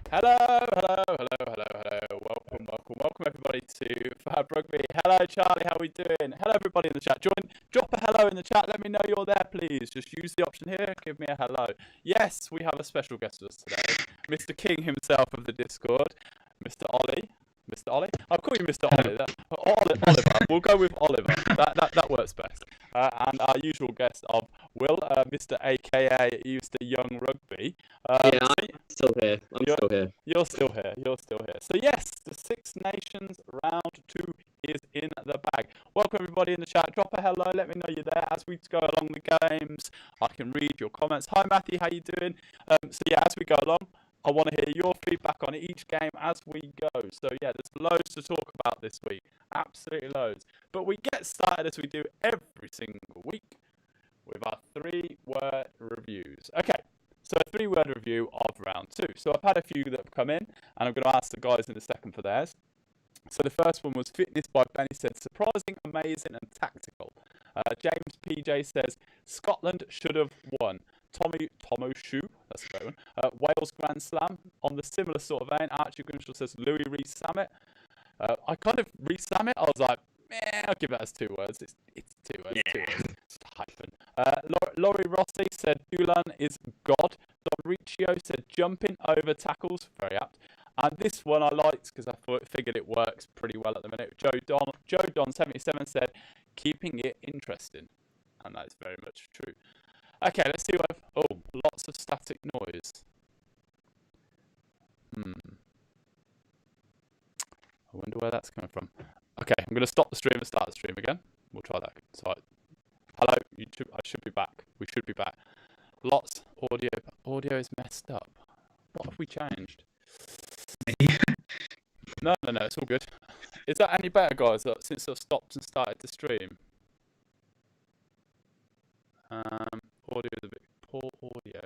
Hello, hello, hello, hello, hello. Welcome everybody to Fab Rugby. Hello Charlie, how are we doing? Hello everybody in the chat. Drop a hello in the chat. Let me know you're there, please. Just use the option here. Give me a hello. Yes, we have a special guest with us today, Mr. King himself of the Discord, Mr. Olly. Mr. Olly? I'll call you Mr. Olly. Oliver. We'll go with Oliver. That works best. And our usual guest of Will, Mr. AKA Mr. Young Rugby. Yeah, I'm still here. You're still here. So yes, the Six Nations round 2 is in the bag. Welcome everybody in the chat. Drop a hello. Let me know you're there as we go along the games. I can read your comments. Hi Matthew, how you doing? So yeah, as we go along, I want to hear your feedback on each game as we go. So yeah, there's loads to talk about this week. Absolutely loads. But we get started as we do every single week with our 3-word reviews. Okay, so a 3-word review of round 2. So I've had a few that have come in, and I'm going to ask the guys in a second for theirs. So the first one was Fitness by Benny said, surprising, amazing and tactical. James PJ says, Scotland should have won. Tomo Shu, that's a great one. Wales Grand Slam. On the similar sort of vein, Archie Grimshaw says, Louis Rees-Sammet. I kind of Rees-Sammet, I was like, I'll give that as 2 words. It's 2 words, yeah. 2 words. It's a hyphen. Laurie Rossi said, Dulan is God. Don Riccio said, jumping over tackles. Very apt. And this one I liked because I figured it works pretty well at the minute. Joe Don 77 said, keeping it interesting. And that is very much true. Okay, let's see what lots of static noise. I wonder where that's coming from. Okay, I'm going to stop the stream and start the stream again. We'll try that. So, hello, YouTube. I should be back. We should be back. Lots audio. Audio is messed up. What have we changed? No, it's all good. Is that any better, guys? since I've stopped and started to stream. Audio is a bit poor audio.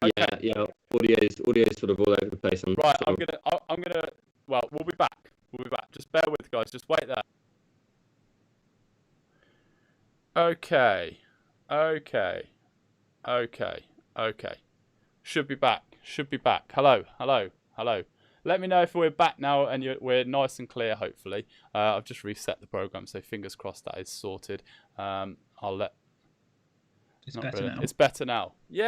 Okay. Yeah. Audio's sort of all over the place. Right, I'm gonna. Well, we'll be back. Just bear with, guys. Just wait there. Okay. Should be back. Hello. Let me know if we're back now and we're nice and clear, hopefully. I've just reset the program, so fingers crossed that is sorted. It's better now. Yay!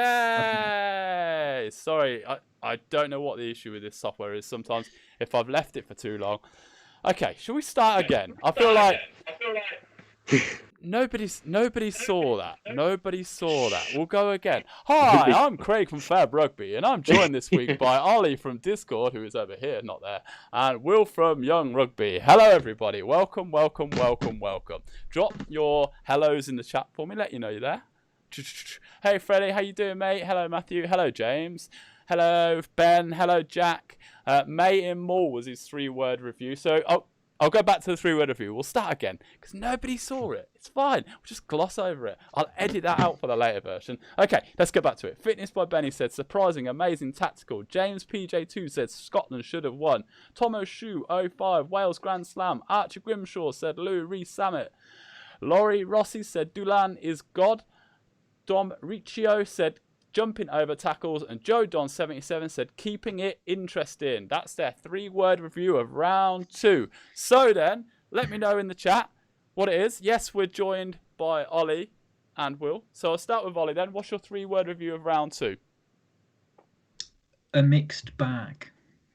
Okay. Sorry, I don't know what the issue with this software is sometimes if I've left it for too long. Okay, shall we start again? I feel like nobody saw that. We'll go again. Hi, I'm Craig from Fab Rugby, and I'm joined this week by Olly from Discord, who is over here, not there, and Will from Young Rugby. Hello, everybody. Welcome. Drop your hellos in the chat for me. Let you know you're there. Hey, Freddie. How you doing, mate? Hello, Matthew. Hello, James. Hello, Ben. Hello, Jack. Mate in Mall was his 3-word review. So I'll go back to the 3-word review. We'll start again because nobody saw it. It's fine. We'll just gloss over it. I'll edit that out for the later version. Okay, let's go back to it. Fitness by Benny said, surprising, amazing, tactical. James PJ2 said, Scotland should have won. Tomo Shu 05, Wales Grand Slam. Archie Grimshaw said, Lou Rees Samet. Laurie Rossi said, Dulan is God. Dom Riccio said, jumping over tackles, and Joe Don 77 said, keeping it interesting. That's their 3-word review of round 2. So then, let me know in the chat what it is. Yes, we're joined by Olly and Will. So I'll start with Olly then. What's your 3-word review of round 2? A mixed bag.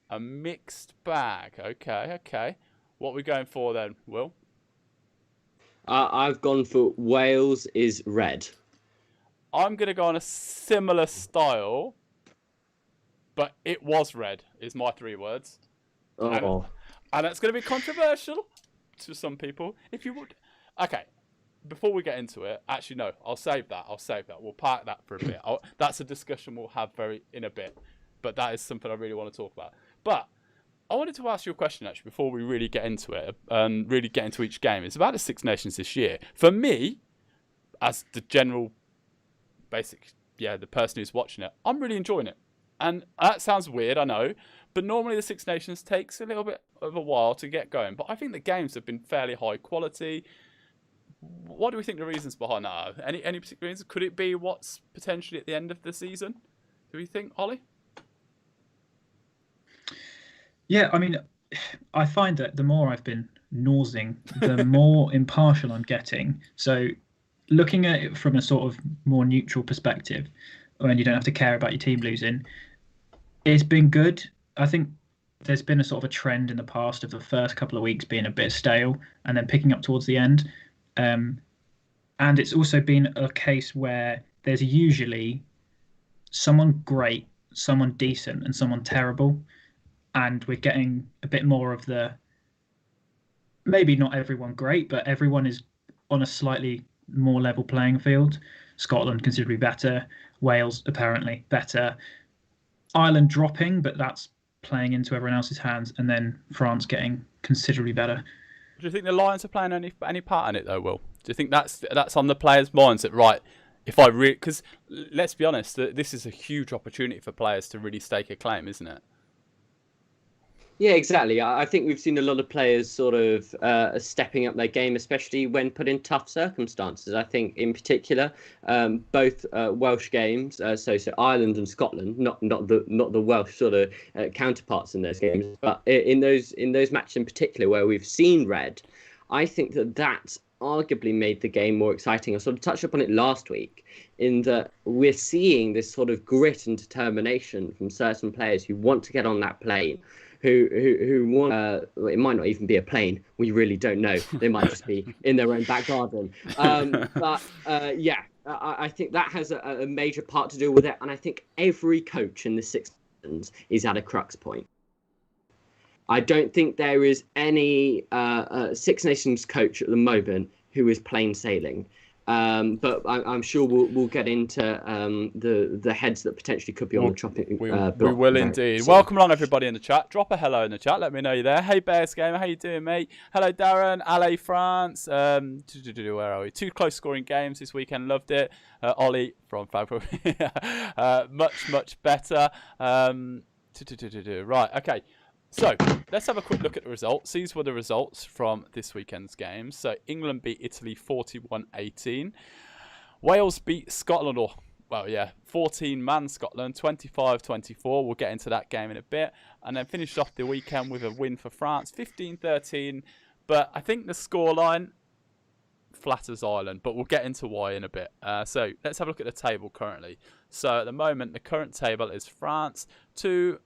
A mixed bag. Okay. What are we going for then, Will? I've gone for Wales is red. I'm going to go on a similar style, but it was red, is my 3 words. Oh. And it's going to be controversial to some people. If you would. Okay, before we get into it, actually, no, I'll save that. We'll park that for a bit. That's a discussion we'll have in a bit, but that is something I really want to talk about. But I wanted to ask you a question, actually, before we really get into it and really get into each game. It's about the Six Nations this year. For me, as the general the person who's watching it, I'm really enjoying it. And that sounds weird, I know, but normally the Six Nations takes a little bit of a while to get going. But I think the games have been fairly high quality. What do we think the reasons behind that are? Any particular reasons? Could it be what's potentially at the end of the season? Do we think, Olly? Yeah, I mean, I find that the more I've been nosing, the more impartial I'm getting. So looking at it from a sort of more neutral perspective, when you don't have to care about your team losing, it's been good. I think there's been a sort of a trend in the past of the first couple of weeks being a bit stale and then picking up towards the end. And it's also been a case where there's usually someone great, someone decent, and someone terrible. And we're getting a bit more of the, maybe not everyone great, but everyone is on a slightly more level playing field. Scotland considerably better, Wales apparently better, Ireland dropping, but that's playing into everyone else's hands, and then France getting considerably better. Do you think the Lions are playing any part in it though, Will? Do you think that's on the players' minds that, right, because let's be honest, this is a huge opportunity for players to really stake a claim, isn't it? Yeah, exactly. I think we've seen a lot of players sort of stepping up their game, especially when put in tough circumstances. I think, in particular, both Welsh games, so Ireland and Scotland, not the Welsh sort of counterparts in those games, but in those matches in particular where we've seen red, I think that arguably made the game more exciting. I sort of touched upon it last week, in that we're seeing this sort of grit and determination from certain players who want to get on that plane. Who want, it might not even be a plane, we really don't know, they might just be in their own back garden, but I think that has a major part to do with it, and I think every coach in the Six Nations is at a crux point. I don't think there is any Six Nations coach at the moment who is plain sailing. But I'm sure we'll get into the heads that potentially could be on the chopping block. We will indeed. soon. Welcome along, everybody in the chat. Drop a hello in the chat. Let me know you're there. Hey, Bears Gamer. How you doing, mate? Hello, Darren. LA France. Where are we? 2 close scoring games this weekend. Loved it. Olly from Fabro. much better. Right, okay. So, let's have a quick look at the results. These were the results from this weekend's games. So, England beat Italy 41-18. Wales beat Scotland, 14-man Scotland, 25-24. We'll get into that game in a bit. And then finished off the weekend with a win for France, 15-13. But I think the scoreline flatters Ireland, but we'll get into why in a bit. So let's have a look at the table currently. So at the moment, the current table is France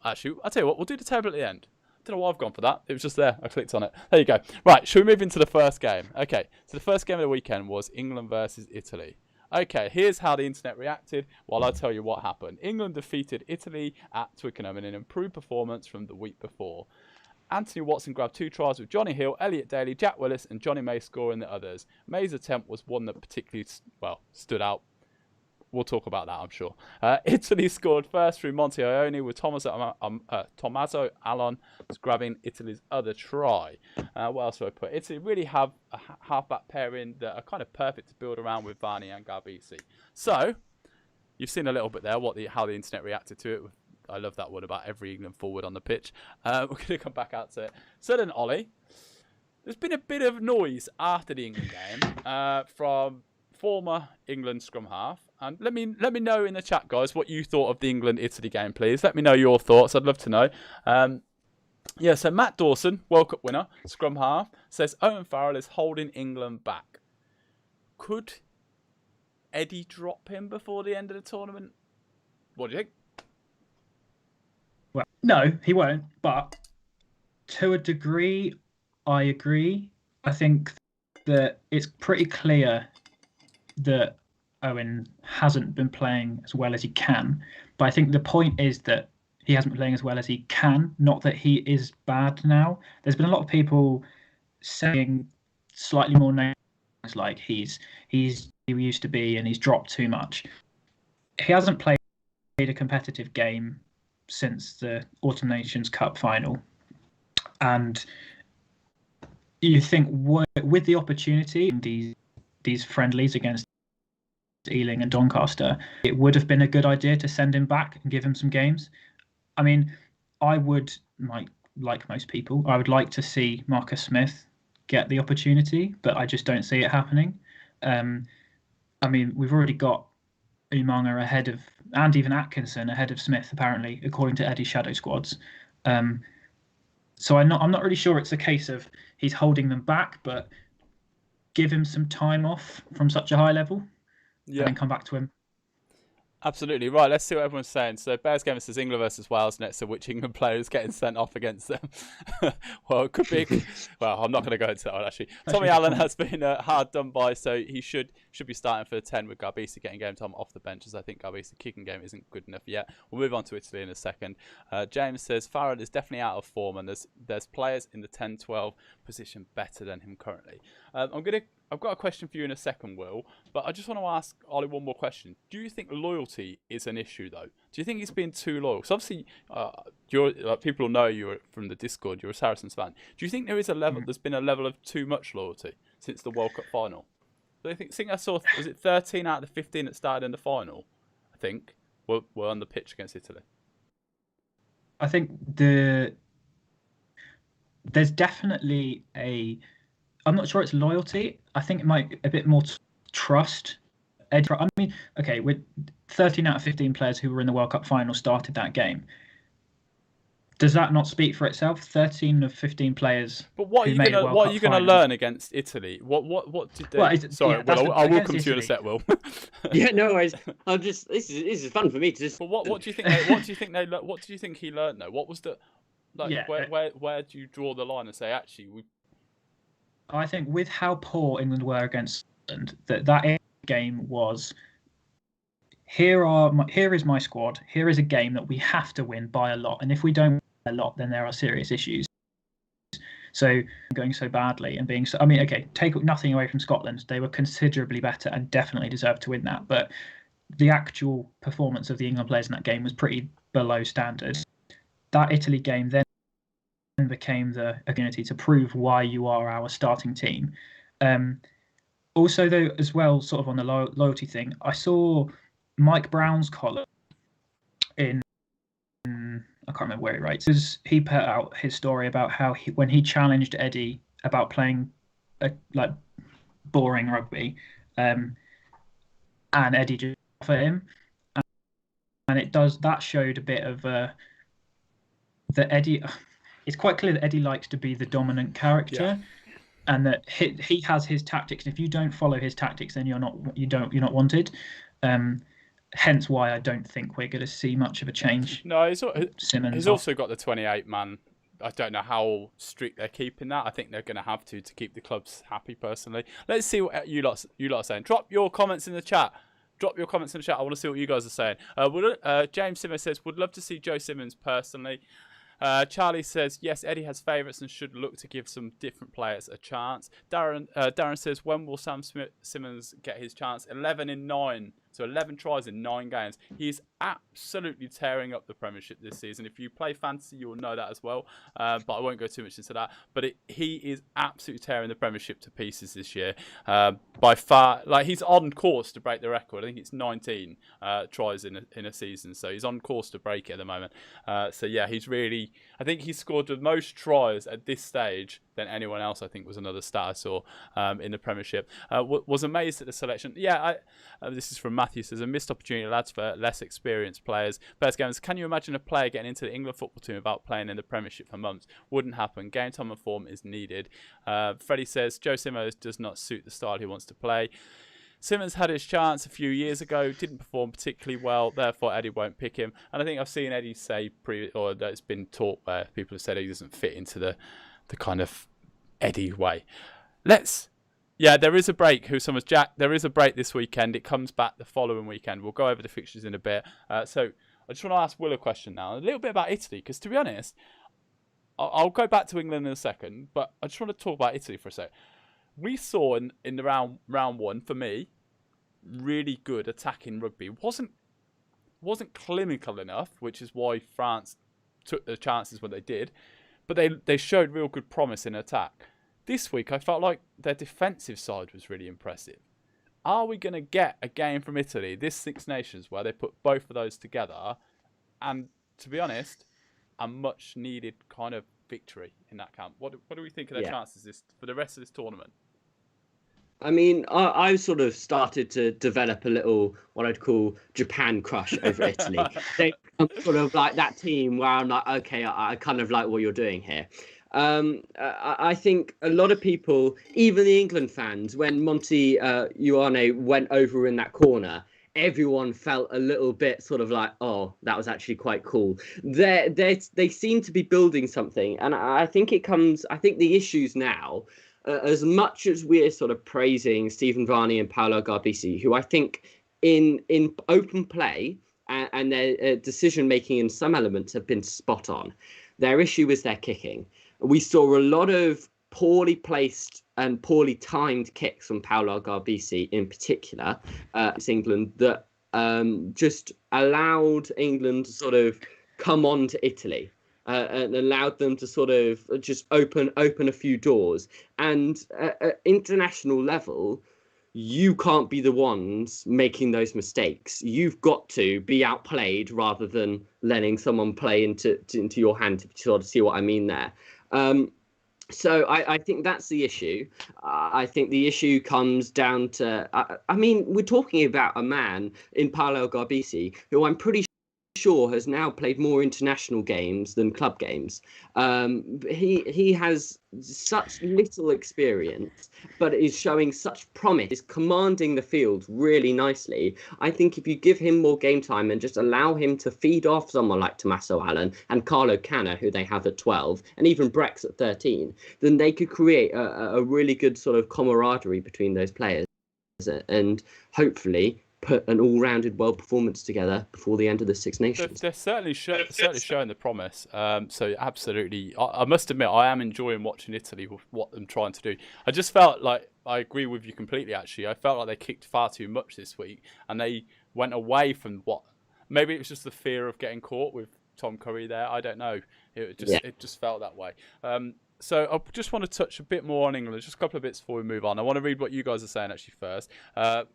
Actually, I'll tell you what, we'll do the table at the end. I don't know why I've gone for that. It was just there. I clicked on it. There you go. Right, should we move into the first game? Okay, so the first game of the weekend was England versus Italy. Okay, here's how the internet reacted while I tell you what happened. England defeated Italy at Twickenham in an improved performance from the week before. Anthony Watson grabbed 2 tries with Johnny Hill, Elliot Daly, Jack Willis and Johnny May scoring the others. May's attempt was one that particularly, stood out. We'll talk about that, I'm sure. Italy scored first through Monte Ione with Tommaso Allon was grabbing Italy's other try. What else do I put? Italy really have a half-back pairing that are kind of perfect to build around with Varney and Garbisi. So, you've seen a little bit there how the internet reacted to it. I love that one about every England forward on the pitch. We're going to come back out to it. So then, Ollie, there's been a bit of noise after the England game from former England scrum half. And let me know in the chat, guys, what you thought of the England-Italy game, please. Let me know your thoughts. I'd love to know. So Matt Dawson, World Cup winner, scrum half, says Owen Farrell is holding England back. Could Eddie drop him before the end of the tournament? What do you think? Well, no, he won't. But to a degree, I agree. I think that it's pretty clear that Owen hasn't been playing as well as he can. But I think the point is that he hasn't been playing as well as he can, not that he is bad now. There's been a lot of people saying slightly more names like he's who he used to be and he's dropped too much. He hasn't played a competitive game since the Autumn Nations Cup final. And you think with the opportunity in these friendlies against Ealing and Doncaster, it would have been a good idea to send him back and give him some games. I mean, I would, like most people, I would like to see Marcus Smith get the opportunity, but I just don't see it happening. I mean, we've already got Umaga ahead of, and even Atkinson ahead of Smith, apparently, according to Eddie's shadow squads. So I'm not really sure it's a case of he's holding them back, but give him some time off from such a high level, and then come back to him. Absolutely. Right, let's see what everyone's saying. So Bears Gamer says England versus Wales next, so which England player is getting sent off against them? Well, it could be... Well, I'm not going to go into that one, actually. Tommy Allen has been hard done by, so he should be starting for the 10 with Garbisi getting game time off the bench, as I think Garbisi's kicking game isn't good enough yet. We'll move on to Italy in a second. James says Farrell is definitely out of form, and there's players in the 10-12 position better than him currently. I've got a question for you in a second, Will, but I just want to ask Ollie one more question. Do you think loyalty is an issue, though? Do you think he's being too loyal? Because obviously, people know you from the Discord. You're a Saracens fan. Do you think there is a level? There's been a level of too much loyalty since the World Cup final. Do you think I saw? Was it 13 out of the 15 that started in the final? I think were on the pitch against Italy. I think there's definitely a. I'm not sure it's loyalty. I think it might be a bit more trust. I mean, okay, with 13 out of 15 players who were in the World Cup final started that game. Does that not speak for itself? 13 of 15 players. But what are you going to learn against Italy? What did they? Well, sorry, Will, I will come to you in a sec, Will. Yeah, no worries. I'm just this is fun for me to just. But what do you think? What do you think he learned though? What was the where do you draw the line and say actually I think with how poor England were against Scotland, that game was. Here is my squad. Here is a game that we have to win by a lot, and if we don't win a lot, then there are serious issues. So going so badly and being so, I mean, okay, take nothing away from Scotland. They were considerably better and definitely deserved to win that. But the actual performance of the England players in that game was pretty below standard. That Italy game then became the opportunity to prove why you are our starting team. Also, though, as well, sort of on the loyalty thing, I saw Mike Brown's column in, I can't remember where he writes. He put out his story about how when he challenged Eddie about playing like boring rugby, and Eddie just offered him, and that showed a bit of that Eddie. It's quite clear that Eddie likes to be the dominant character. Yeah. And that he has his tactics. And if you don't follow his tactics, then you're not wanted. Hence why I don't think we're going to see much of a change. No, he's also got the 28 man. I don't know how strict they're keeping that. I think they're going to have to keep the clubs happy. Personally, let's see what you lot are saying. Drop your comments in the chat. I want to see what you guys are saying. James Simmer says would love to see Joe Simmons personally. Charlie says, yes, Eddie has favourites and should look to give some different players a chance. Darren says, when will Sam Simmons get his chance? 11 in 9. So 11 tries in 9 games. He's absolutely tearing up the Premiership this season. If you play fantasy, you'll know that as well. But I won't go too much into that. But he is absolutely tearing the Premiership to pieces this year. By far, like he's on course to break the record. I think it's 19 tries in a season. So he's on course to break it at the moment. So yeah, I think he's scored the most tries at this stage than anyone else. I think was another stat I saw in the Premiership. Was amazed at the selection. Yeah, this is from Matthew. Says a missed opportunity, lads, for less experienced players. Best games. Can you imagine a player getting into the England football team without playing in the Premiership for months? Wouldn't happen. Game time and form is needed. Freddie says Joe Simmons does not suit the style he wants to play. Simmons had his chance a few years ago, didn't perform particularly well, therefore Eddie won't pick him. And I think I've seen Eddie say, or that it's been taught where people have said he doesn't fit into the kind of Eddie way. Yeah, there is a break. Jack, there is a break this weekend. It comes back the following weekend. We'll go over the fixtures in a bit. So I just want to ask Will a question now. A little bit about Italy, because to be honest, I'll go back to England in a second, but I just want to talk about Italy for a sec. We saw in the round one, for me, really good attacking rugby. Wasn't clinical enough, which is why France took the chances when they did, but they showed real good promise in attack. This week, I felt like their defensive side was really impressive. Are we going to get a game from Italy, this Six Nations, where they put both of those together, and to be honest, a much needed kind of victory in that camp? What do we think of their chances for the rest of this tournament? I mean, I've sort of started to develop a little, what I'd call Japan crush over Italy. They're sort of like that team where I'm like, okay, I kind of like what you're doing here. I think a lot of people, even the England fans, when Monty Ioane went over in that corner, everyone felt a little bit sort of like, oh, that was actually quite cool. They seem to be building something. And I think the issues now, as much as we're sort of praising Stephen Varney and Paolo Garbisi, who I think in open play and their decision-making in some elements have been spot on, their issue is their kicking. We saw a lot of poorly placed and poorly timed kicks from Paolo Garbisi in particular, England, that just allowed England to sort of come on to Italy and allowed them to sort of just open a few doors. And at international level, you can't be the ones making those mistakes. You've got to be outplayed rather than letting someone play into your hand, to sort of see what I mean there. So I think that's the issue. I think the issue comes down to, I mean, we're talking about a man in Paolo Garbisi, who I'm pretty sure has now played more international games than club games. He has such little experience, but is showing such promise, is commanding the field really nicely. I think if you give him more game time and just allow him to feed off someone like Tommaso Allen and Carlo Canna, who they have at 12, and even Brex at 13, then they could create a really good sort of camaraderie between those players. And hopefully put an all-rounded world performance together before the end of the Six Nations. They're certainly showing the promise. So absolutely, I must admit I am enjoying watching Italy with what they're trying to do. I just felt like I agree with you completely. Actually, I felt like they kicked far too much this week, and they went away from what. Maybe it was just the fear of getting caught with Tom Curry there. I don't know. It just felt that way. So I just want to touch a bit more on England, just a couple of bits before we move on. I want to read what you guys are saying actually first.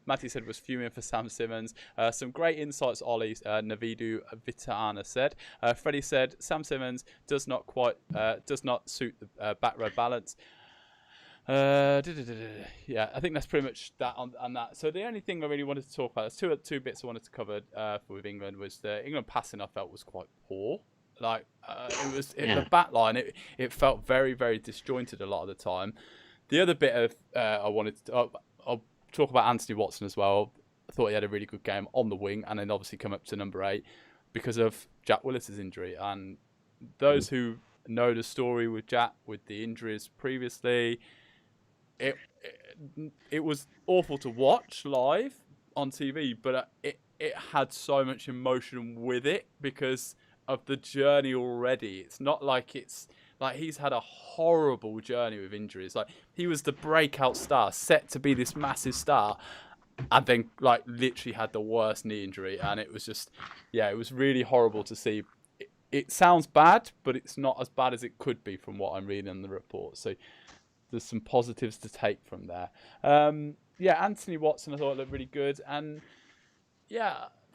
Matty said was fuming for Sam Simmons. Some great insights, Olly, Navidu Vitana said. Freddie said Sam Simmons does not suit the back row balance. Yeah, I think that's pretty much that on that. So the only thing I really wanted to talk about, there's two bits I wanted to cover with England, was the England passing I felt was quite poor. Like the back line, it felt very, very disjointed a lot of the time. The other bit of I wanted to, I'll talk about Anthony Watson as well. I thought he had a really good game on the wing, and then obviously come up to number 8 because of Jack Willis's injury. And those who know the story with Jack, with the injuries previously, it was awful to watch live on TV, but it had so much emotion with it because of the journey already. It's not like it's like he's had a horrible journey with injuries. Like he was the breakout star, set to be this massive star, and then like literally had the worst knee injury, and it was just, it was really horrible to see. It sounds bad, but it's not as bad as it could be from what I'm reading in the report. So there's some positives to take from there. Anthony Watson I thought looked really good, and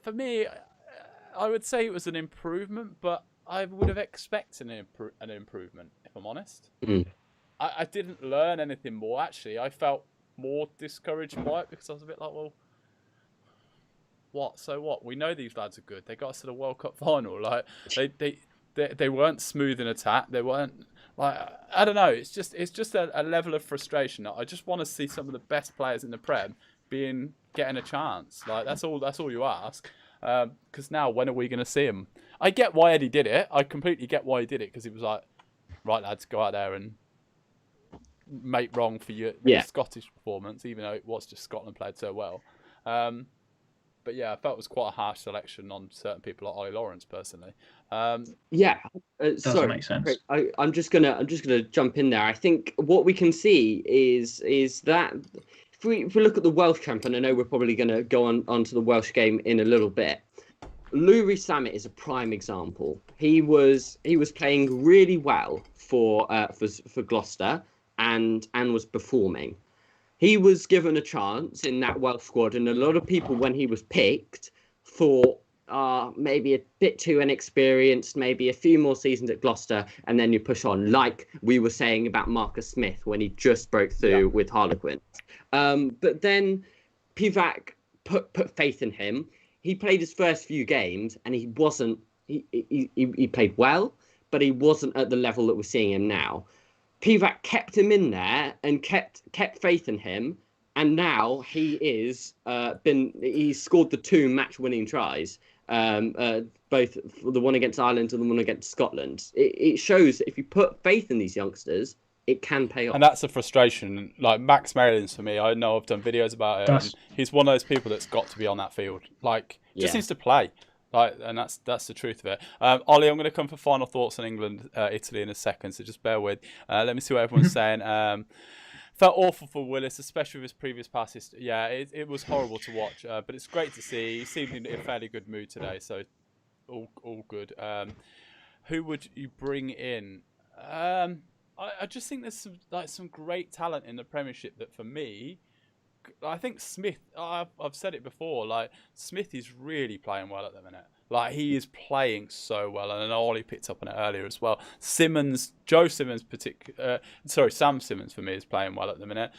for me, I would say it was an improvement, but I would have expected an improvement, if I'm honest. I didn't learn anything more, actually. I felt more discouraged by it because I was a bit like, well, what? So what? We know these lads are good. They got us to the World Cup final. Like they weren't smooth in attack. They weren't like, I don't know. It's just a level of frustration. I just want to see some of the best players in the Prem getting a chance. Like that's all you ask. Because now, when are we going to see him? I get why Eddie did it. I completely get why he did it, because he was like, right, lads, go out there and make wrong for your Scottish performance, even though it was just Scotland played so well. But I felt it was quite a harsh selection on certain people like Ollie Lawrence, personally. Doesn't make sense. I'm just gonna jump in there. I think what we can see is that if we look at the Welsh camp, and I know we're probably going to go on to the Welsh game in a little bit, Lou Rees-Zammit is a prime example. He was playing really well for Gloucester and was performing. He was given a chance in that Welsh squad, and a lot of people, when he was picked, thought maybe a bit too inexperienced, maybe a few more seasons at Gloucester, and then you push on, like we were saying about Marcus Smith when he just broke through with Harlequins. But then Pivac put faith in him. He played his first few games, and he wasn't. He played well, but he wasn't at the level that we're seeing him now. Pivac kept him in there and kept faith in him, and now he is he's scored the 2 match-winning tries, both the one against Ireland and the one against Scotland. It shows that if you put faith in these youngsters, it can pay off. And that's a frustration. Like Max Merlin's for me, I know I've done videos about it. And he's one of those people that's got to be on that field. Like, just needs to play. Like, and that's the truth of it. Ollie, I'm going to come for final thoughts on England, Italy in a second, so just bear with. Let me see what everyone's saying. Felt awful for Willis, especially with his previous passes. Yeah, it was horrible to watch, but it's great to see. He seemed in a fairly good mood today, so all good. Who would you bring in? I just think there's some great talent in the Premiership that, for me, I think Smith, I've said it before, like Smith is really playing well at the minute. Like he is playing so well, and I know Ollie picked up on it earlier as well. Sam Simmons for me is playing well at the minute.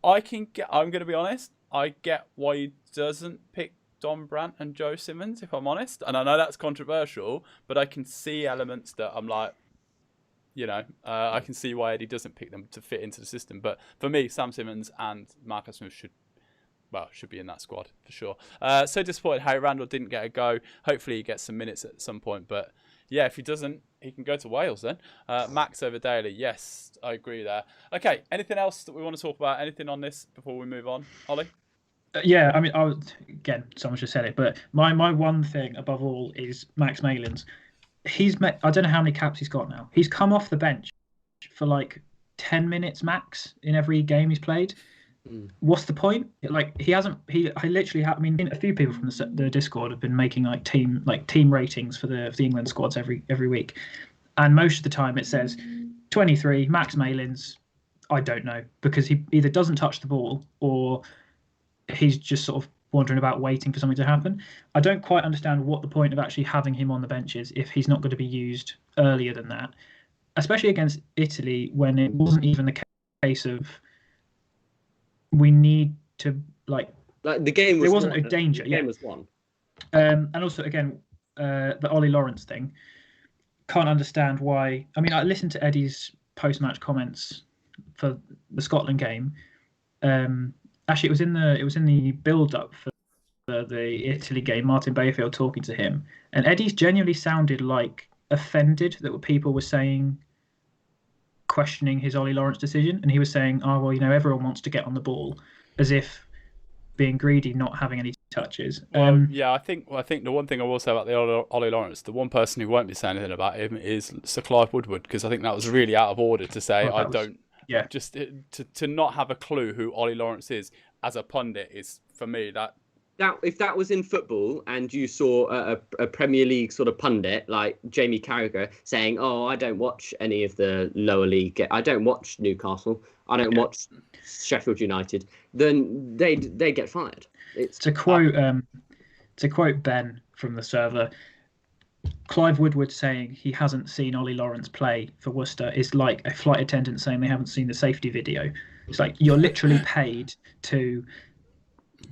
I'm going to be honest, I get why he doesn't pick Don Brandt and Joe Simmons, if I'm honest. And I know that's controversial, but I can see elements that I'm like, I can see why Eddie doesn't pick them to fit into the system. But for me, Sam Simmons and Marcus Smith should be in that squad for sure. So disappointed Harry Randall didn't get a go. Hopefully he gets some minutes at some point. But yeah, if he doesn't, he can go to Wales then. Max over Daly. Yes, I agree there. Okay, anything else that we want to talk about? Anything on this before we move on? Ollie? Yeah, I mean, again, someone just said it, but my one thing above all is Max Malins. I don't know how many caps he's got now. He's come off the bench for like 10 minutes max in every game he's played. What's the point? Like he hasn't. I literally have. I mean, a few people from the Discord have been making team ratings for the England squads every week, and most of the time it says 23 Max Malins. I don't know, because he either doesn't touch the ball or he's just sort of wandering about waiting for something to happen. I don't quite understand what the point of actually having him on the bench is if he's not going to be used earlier than that, especially against Italy when it wasn't even the case of we need to like the game was there wasn't a danger. The game was won. And also again, the Olly Lawrence thing. Can't understand why. I mean, I listened to Eddie's post-match comments for the Scotland game. Actually, it was in the build-up for the Italy game. Martin Bayfield talking to him, and Eddie's genuinely sounded like offended that people were saying, questioning his Olly Lawrence decision, and he was saying, "Oh well, everyone wants to get on the ball," as if being greedy, not having any touches. Well, yeah, I think the one thing I will say about the Olly Lawrence, the one person who won't be saying anything about him is Sir Clive Woodward, because I think that was really out of order to say Yeah. Just to not have a clue who Olly Lawrence is as a pundit is, for me, that if that was in football and you saw a Premier League sort of pundit like Jamie Carragher saying, "Oh, I don't watch any of the lower league. I don't watch Newcastle. I don't watch Sheffield United," then they get fired. To quote Ben from the server, Clive Woodward saying he hasn't seen Olly Lawrence play for Worcester is like a flight attendant saying they haven't seen the safety video. It's like you're literally paid to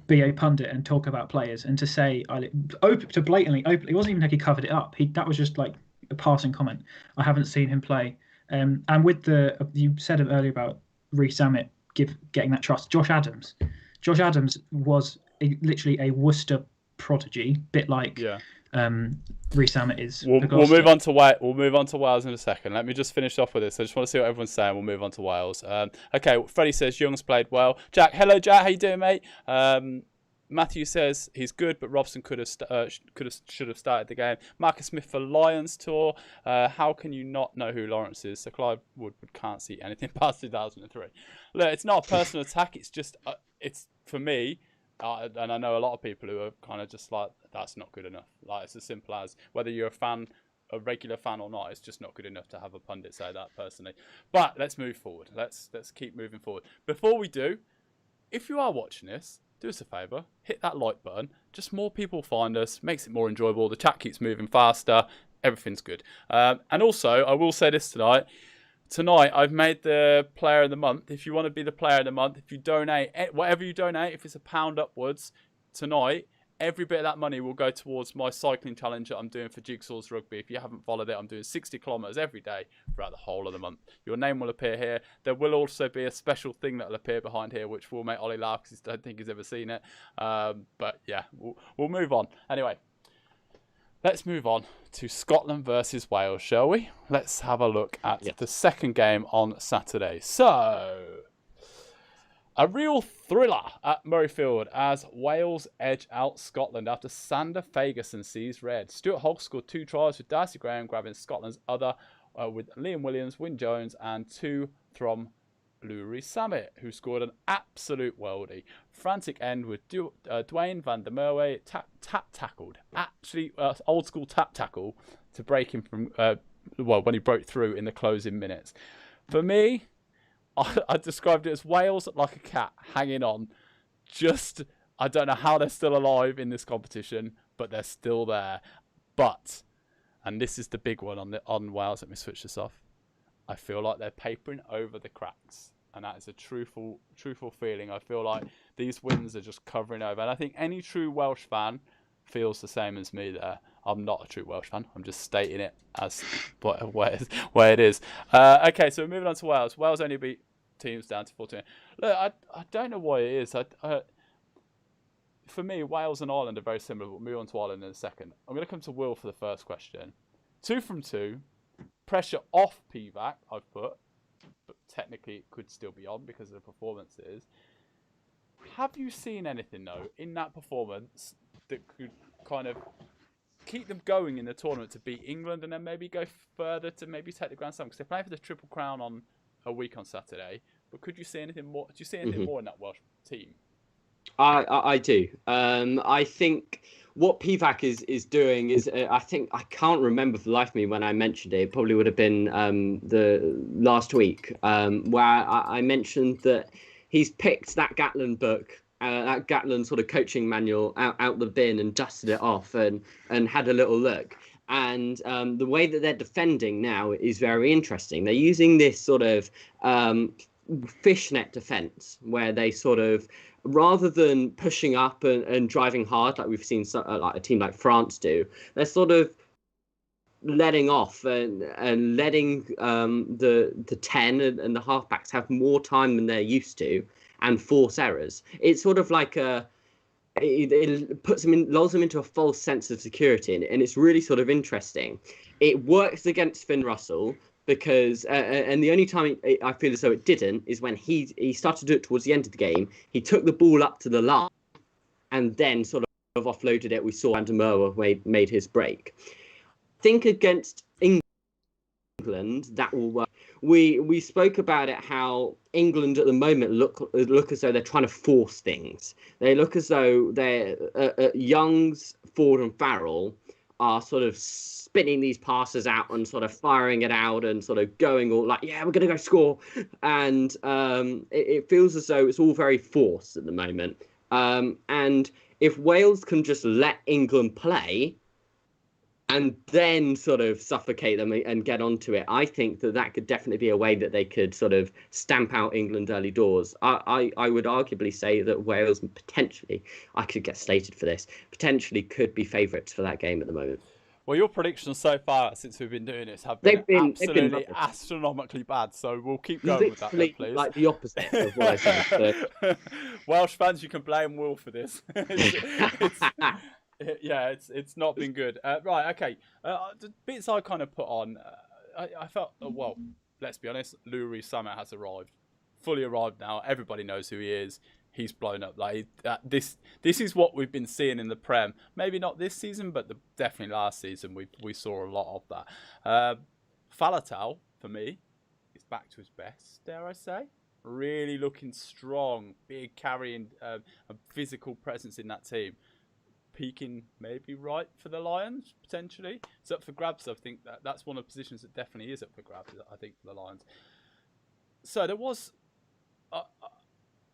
be a pundit and talk about players, and to say to blatantly openly, it wasn't even like he covered it up. That was just like a passing comment. I haven't seen him play. And with you said it earlier about Reece Zammit getting that trust. Josh Adams was literally a Worcester prodigy, bit like Reece Zammit is. We'll move on to Wales in a second. Let me just finish off with this. I just want to see what everyone's saying. We'll move on to Wales. Okay, Freddie says Young's played well. Jack, hello Jack, how you doing, mate? Matthew says he's good, but Robson should have started the game. Marcus Smith for Lions tour. How can you not know who Lawrence is? So Clive Woodward can't see anything past 2003. Look, it's not a personal attack. It's just it's for me. And I know a lot of people who are kind of just like, that's not good enough. Like, it's as simple as whether you're a regular fan or not, it's just not good enough to have a pundit say that personally. But let's move forward. Let's keep moving forward. Before we do, if you are watching this, do us a favour, hit that like button. Just more people find us, makes it more enjoyable. The chat keeps moving faster. Everything's good. And also, I will say this tonight. Tonight, I've made the player of the month. If you want to be the player of the month, if you donate, whatever you donate, if it's £1 upwards, tonight, every bit of that money will go towards my cycling challenge that I'm doing for Jigsaw's Rugby. If you haven't followed it, I'm doing 60 kilometres every day throughout the whole of the month. Your name will appear here. There will also be a special thing that will appear behind here, which will make Ollie laugh because I don't think he's ever seen it. But yeah, we'll move on. Anyway. Let's move on to Scotland versus Wales, shall we? Let's have a look at the second game on Saturday. So, a real thriller at Murrayfield as Wales edge out Scotland after Sander Fagerson sees red. Stuart Hogg scored 2 tries with Darcy Graham grabbing Scotland's other with Liam Williams, Wyn Jones and 2 from Louis Samet, who scored an absolute worldie. Frantic end with Dwayne van der Merwe tackled. Actually, old school tap tackle to break him from, when he broke through in the closing minutes. For me, I described it as Wales like a cat hanging on. I don't know how they're still alive in this competition, but they're still there. But, and this is the big one on Wales, let me switch this off. I feel like they're papering over the cracks, and that is a truthful feeling. I feel like these wins are just covering over, and I think any true Welsh fan feels the same as me there. I'm not a true Welsh fan. I'm just stating it as where it is. Okay, so we're moving on to Wales. Wales only beat teams down to 14. Look, I don't know why it is. For me, Wales and Ireland are very similar. We'll move on to Ireland in a second. I'm going to come to Will for the first question. 2 from 2. Pressure off Pivac, I've put, but technically it could still be on because of the performances. Have you seen anything though in that performance that could kind of keep them going in the tournament to beat England and then maybe go further to maybe take the Grand Slam? Because they're playing for the Triple Crown on a week on Saturday. But could you see anything more? Do you see anything more in that Welsh team? I do. I think what PVAC is doing is I think I can't remember for the life of me when I mentioned it. It probably would have been the last week where I mentioned that he's picked that Gatland book, that Gatland sort of coaching manual out the bin and dusted it off and had a little look. And the way that they're defending now is very interesting. They're using this sort of fishnet defence where they sort of, rather than pushing up and driving hard like we've seen like a team like France do, they're sort of letting off and letting the 10 and the halfbacks have more time than they're used to and force errors. It's sort of like it puts them in, lulls them into a false sense of security, and it's really sort of interesting. It works against Finn Russell because, and the only time I feel as though it didn't is when he started to do it towards the end of the game. He took the ball up to the line and then sort of offloaded it. We saw Van der Merwe made his break. I think against England that will work. We spoke about it, how England at the moment look as though they're trying to force things. They look as though they're Youngs, Ford and Farrell are sort of spinning these passes out and sort of firing it out and sort of going all like, yeah, we're going to go score. And it feels as though it's all very forced at the moment. And if Wales can just let England play and then sort of suffocate them and get onto it, I think that could definitely be a way that they could sort of stamp out England early doors. I would arguably say that Wales potentially, I could get slated for this, potentially could be favourites for that game at the moment. Well, your predictions so far since we've been doing this have been absolutely astronomically bad. So we'll keep going with that, then, please. Like the opposite of what I said. So. Welsh fans, you can blame Will for this. Yeah, it's not been good. Right, okay. The bits I kind of put on, I felt, well, let's be honest, Louis Summit has arrived. Fully arrived now. Everybody knows who he is. He's blown up. Like this is what we've been seeing in the Prem. Maybe not this season, but definitely last season we saw a lot of that. Faletau, for me, is back to his best, dare I say. Really looking strong, big carrying, a physical presence in that team. Peaking maybe right for the Lions, potentially. It's up for grabs. I think that's one of the positions that definitely is up for grabs, I think, for the Lions. So there was...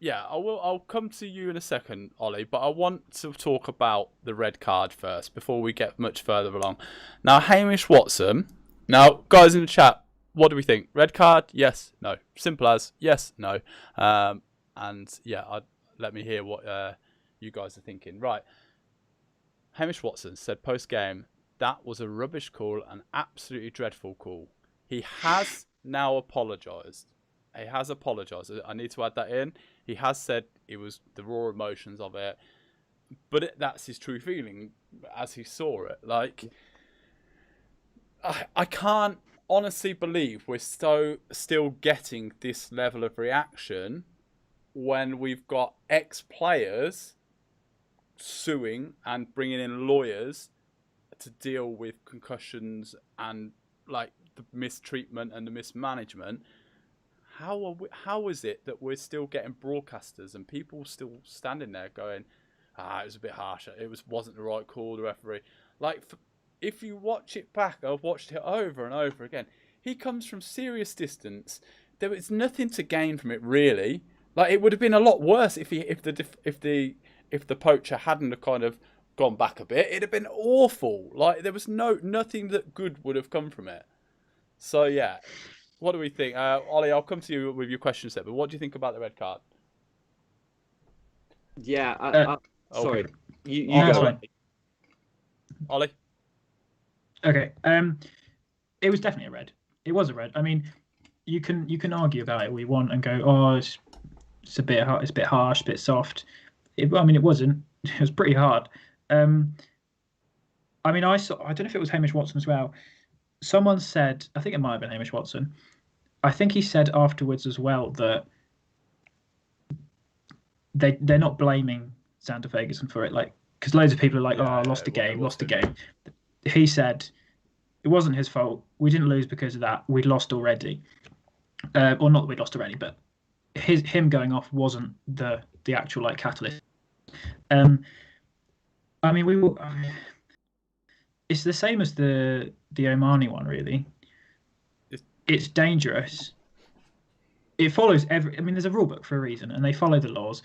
I'll come to you in a second, Ollie, but I want to talk about the red card first before we get much further along. Now, Hamish Watson. Now, guys in the chat, what do we think? Red card? Yes, no. Simple as yes, no. Let me hear what you guys are thinking. Right. Hamish Watson said post-game, that was a rubbish call, an absolutely dreadful call. He has now apologised. He has apologised. I need to add that in. He has said it was the raw emotions of it, but that's his true feeling as he saw it. Like, I can't honestly believe we're still getting this level of reaction when we've got ex-players suing and bringing in lawyers to deal with concussions and like the mistreatment and the mismanagement. How is it that we're still getting broadcasters and people still standing there going, it was a bit harsh, wasn't the right call, the referee? Like, if you watch it back, I've watched it over and over again, he comes from serious distance. There was nothing to gain from it, really. Like, it would have been a lot worse if the poacher hadn't have kind of gone back a bit. It'd have been awful. Like, there was nothing that good would have come from it. So yeah, what do we think? Ollie, I'll come to you with your questions there, but what do you think about the red card? Yeah, sorry. Okay. You go. Ollie? Okay. It was definitely a red. It was a red. I mean, you can argue about it all you want and go, it's a bit harsh, a bit soft. It wasn't. It was pretty hard. I don't know if it was Hamish Watson as well. Someone said, I think it might have been Hamish Watson. I think he said afterwards as well that they're not blaming Xander Ferguson for it, like, because loads of people are like, lost a game. He said it wasn't his fault. We didn't lose because of that. We'd lost already, or not that we'd lost already, but him going off wasn't the actual like catalyst. I mean, it's the same as the Omani one, really. It's dangerous. It follows I mean, there's a rule book for a reason, and they follow the laws.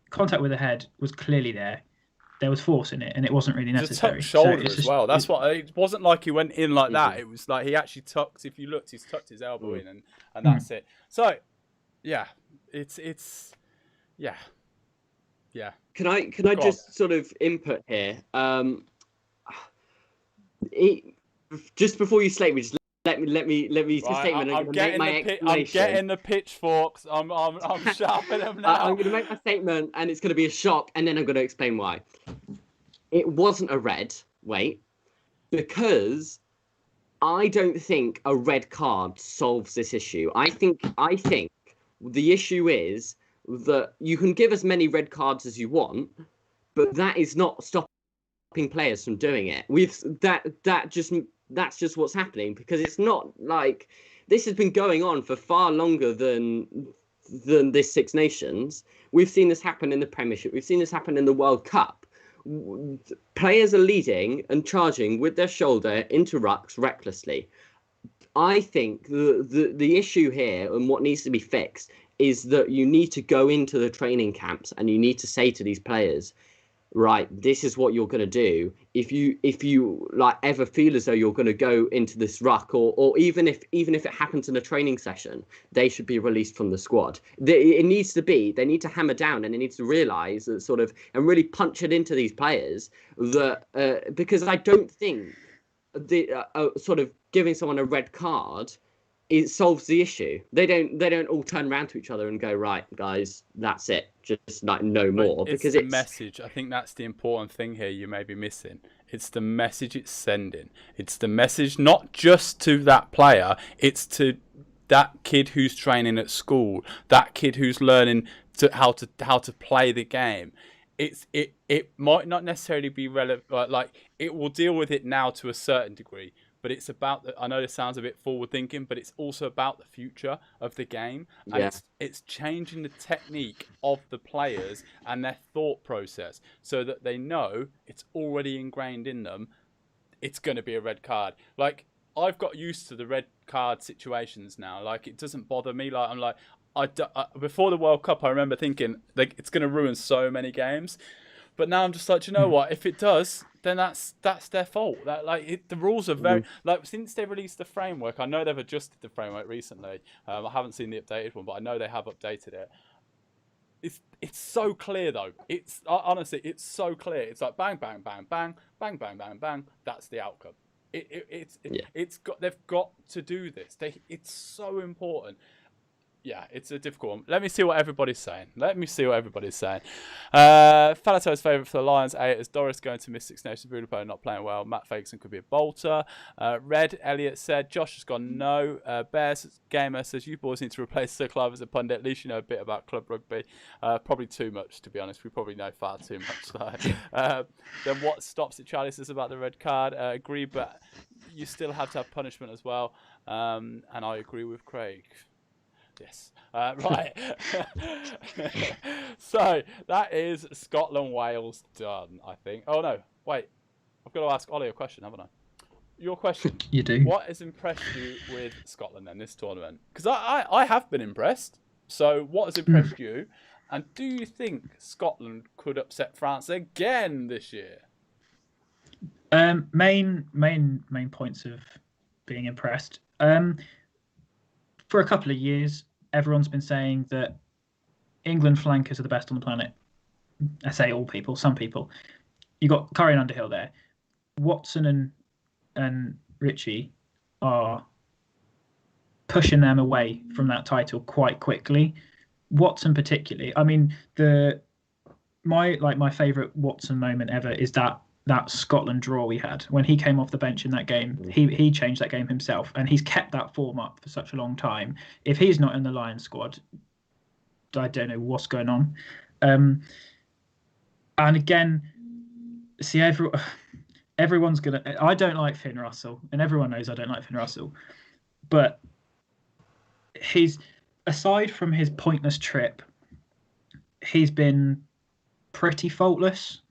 Contact with the head was clearly there. There was force in it, and it wasn't really necessary. It's a tucked shoulder as well. That's what it wasn't like he went in like that. It was like he actually tucked. If you looked, he's tucked his elbow in, and that's it. So, yeah, it's yeah. Can I just sort of input here? Just before you slate me, just let me right, statement. I'm getting the pitchforks. I'm sharpening them now. I'm going to make my statement, and it's going to be a shock, and then I'm going to explain why. It wasn't a red. Wait, because I don't think a red card solves this issue. I think the issue is that you can give as many red cards as you want, but that is not stopping players from doing it. That's just what's happening, because it's not like this has been going on for far longer than this Six Nations. We've seen this happen in the Premiership. We've seen this happen in the World Cup. Players are leading and charging with their shoulder into rucks recklessly. I think the issue here, and what needs to be fixed, is that you need to go into the training camps and you need to say to these players, right, this is what you're going to do. If you like ever feel as though you're going to go into this ruck, or even if it happens in a training session, they should be released from the squad. They need to hammer down, and they need to realise that sort of, and really punch it into these players that because I don't think the sort of giving someone a red card, it solves the issue. They don't all turn around to each other and go, right, guys, that's it, just like no more. Because it's the message. I think that's the important thing here you may be missing. It's the message it's sending. It's the message not just to that player, it's to that kid who's training at school, that kid who's learning how to play the game. It might not necessarily be relevant, like it will deal with it now to a certain degree. But it's about I know this sounds a bit forward thinking, but it's also about the future of the game, and it's changing the technique of the players and their thought process so that they know it's already ingrained in them. It's going to be a red card. Like, I've got used to the red card situations now. Like, it doesn't bother me. Like, I'm like, before the World Cup, I remember thinking like it's going to ruin so many games. But now I'm just like, you know what? If it does, then that's their fault. That the rules are very like, since they released the framework. I know they've adjusted the framework recently. I haven't seen the updated one, but I know they have updated it. It's so clear though. It's honestly, it's so clear. It's like bang bang bang bang bang bang bang bang. That's the outcome. They've got to do this. It's so important. Yeah, it's a difficult one. Let me see what everybody's saying. Falato's favourite for the Lions 8 is Doris going to miss Six Nations. Bruno not playing well. Matt Ferguson could be a bolter. Red Elliott said Josh has gone no. Bears Gamer says you boys need to replace Sir Clive as a pundit. At least you know a bit about club rugby. Probably too much, to be honest. We probably know far too much. So. Then what stops it? Charlie says about the red card. Agree, but you still have to have punishment as well. And I agree with Craig. Yes. Right. So that is Scotland-Wales done, I think. Oh, no. Wait. I've got to ask Olly a question, haven't I? Your question. You do. What has impressed you with Scotland then, this tournament? Because I have been impressed. So what has impressed you? And do you think Scotland could upset France again this year? Main points of being impressed. For a couple of years, everyone's been saying that England flankers are the best on the planet. I say all people, some people. You got Curry and Underhill there. Watson and Ritchie are pushing them away from that title quite quickly. Watson particularly. I mean, my favourite Watson moment ever is that Scotland draw we had when he came off the bench in that game. He changed that game himself, and he's kept that form up for such a long time. If he's not in the Lions squad, I don't know what's going on. And again, see, everyone's gonna. I don't like Finn Russell, and everyone knows I don't like Finn Russell. But he's, aside from his pointless trip, he's been pretty faultless.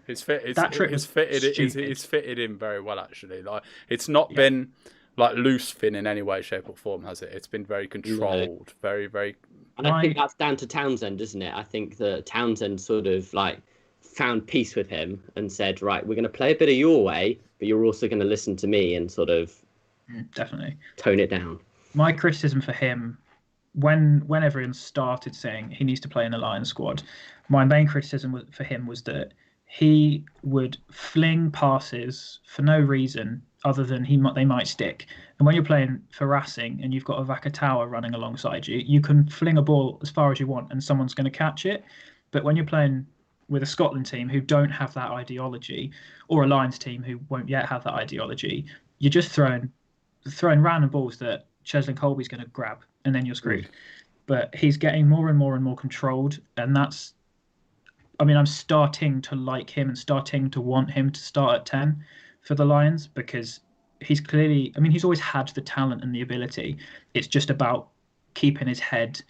It's fitted in very well, actually. Like, it's not been like loose Finn in any way, shape, or form, has it? It's been very controlled, very, very. And I think that's down to Townsend, isn't it? I think that Townsend sort of like found peace with him and said, right, we're going to play a bit of your way, but you're also going to listen to me and sort of definitely tone it down. My criticism for him, when everyone started saying he needs to play in the Lions squad, my main criticism for him was that he would fling passes for no reason other than they might stick. And when you're playing for Racing and you've got a Vakatawa running alongside you, you can fling a ball as far as you want and someone's going to catch it. But when you're playing with a Scotland team who don't have that ideology, or a Lions team who won't yet have that ideology, you're just throwing random balls that Cheslin Colby's going to grab, and then you're screwed. But he's getting more and more and more controlled, and that's, I mean, I'm starting to like him and starting to want him to start at 10 for the Lions, because he's clearly, I mean, he's always had the talent and the ability. It's just about keeping his head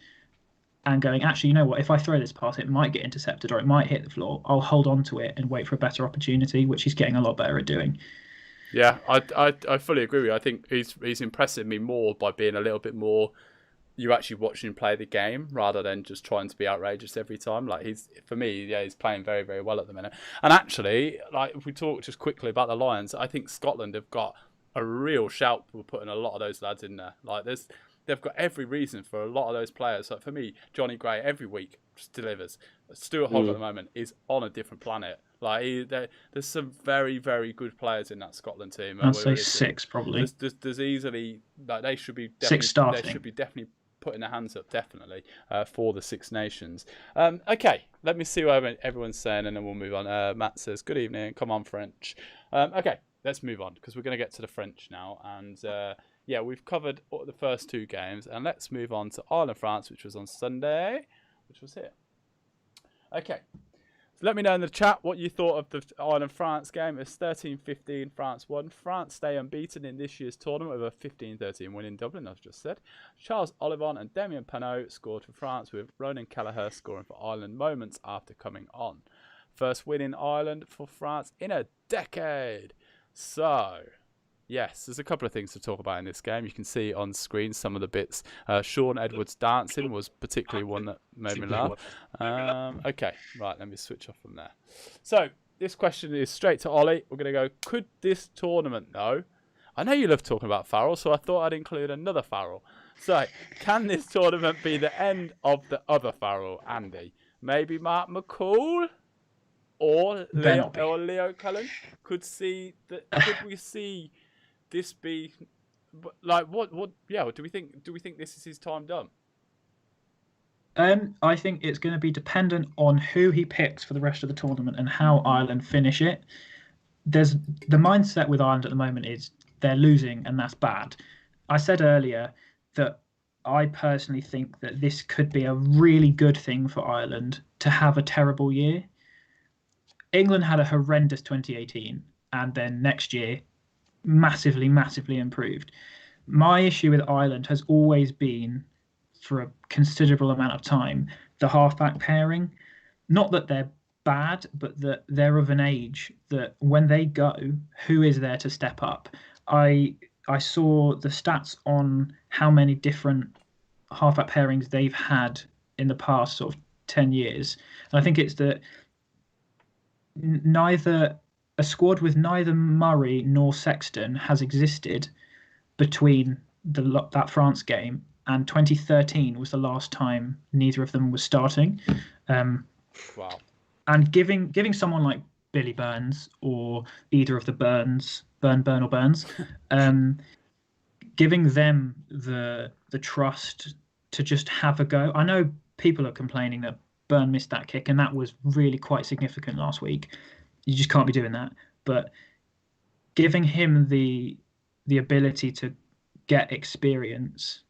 and going, actually, you know what, if I throw this pass, it might get intercepted or it might hit the floor. I'll hold on to it and wait for a better opportunity, which he's getting a lot better at doing. Yeah, I fully agree with you. I think he's impressing me more by being a little bit more, you actually watching him play the game rather than just trying to be outrageous every time. Like, he's playing very, very well at the minute. And actually, like, if we talk just quickly about the Lions, I think Scotland have got a real shout for putting a lot of those lads in there. Like, they've got every reason for a lot of those players. Like, for me, Johnny Gray every week just delivers. Stuart Hogg at the moment is on a different planet. Like, there's some very, very good players in that Scotland team. I'd say 6 probably. There's easily, like, they should be definitely, 6 starting. They should be definitely putting their hands up, definitely, for the Six Nations. Okay, let me see what everyone's saying, and then we'll move on. Matt says, "Good evening. Come on, French." Okay, let's move on, because we're going to get to the French now, and yeah, we've covered the first 2 games, and let's move on to Ireland-France, which was on Sunday, which was here. Okay, so let me know in the chat what you thought of the Ireland-France game. It's 13-15, France won. France stay unbeaten in this year's tournament with a 15-13 win in Dublin, as just said. Charles Ollivon and Damien Penaud scored for France, with Ronan Kelleher scoring for Ireland moments after coming on. First win in Ireland for France in a decade. So, yes, there's a couple of things to talk about in this game. You can see on screen some of the bits. Sean Edwards dancing was particularly one that made me laugh. Okay, right, let me switch off from there. So, this question is straight to Ollie. We're going to go, could this tournament, though... I know you love talking about Farrell, so I thought I'd include another Farrell. So, can this tournament be the end of the other Farrell, Andy? Maybe Mark McCall? Or Leo Cullen? Could we see this be like what do we think this is his time done? I think it's going to be dependent on who he picks for the rest of the tournament and how Ireland finish it. There's the mindset with Ireland at the moment is they're losing, and that's bad. I said earlier that I personally think that this could be a really good thing for Ireland to have a terrible year. England had a horrendous 2018, and then next year massively improved. My issue with Ireland has always been, for a considerable amount of time, the halfback pairing. Not that they're bad, but that they're of an age that when they go, who is there to step up? I saw the stats on how many different halfback pairings they've had in the past sort of 10 years. And I think it's that a squad with neither Murray nor Sexton has existed between that France game and 2013 was the last time neither of them was starting. Wow. And giving someone like Billy Burns or either of the Burns, Burn or Burns, giving them the trust to just have a go. I know people are complaining that Byrne missed that kick, and that was really quite significant last week. You just can't be doing that. But giving him the ability to get experience,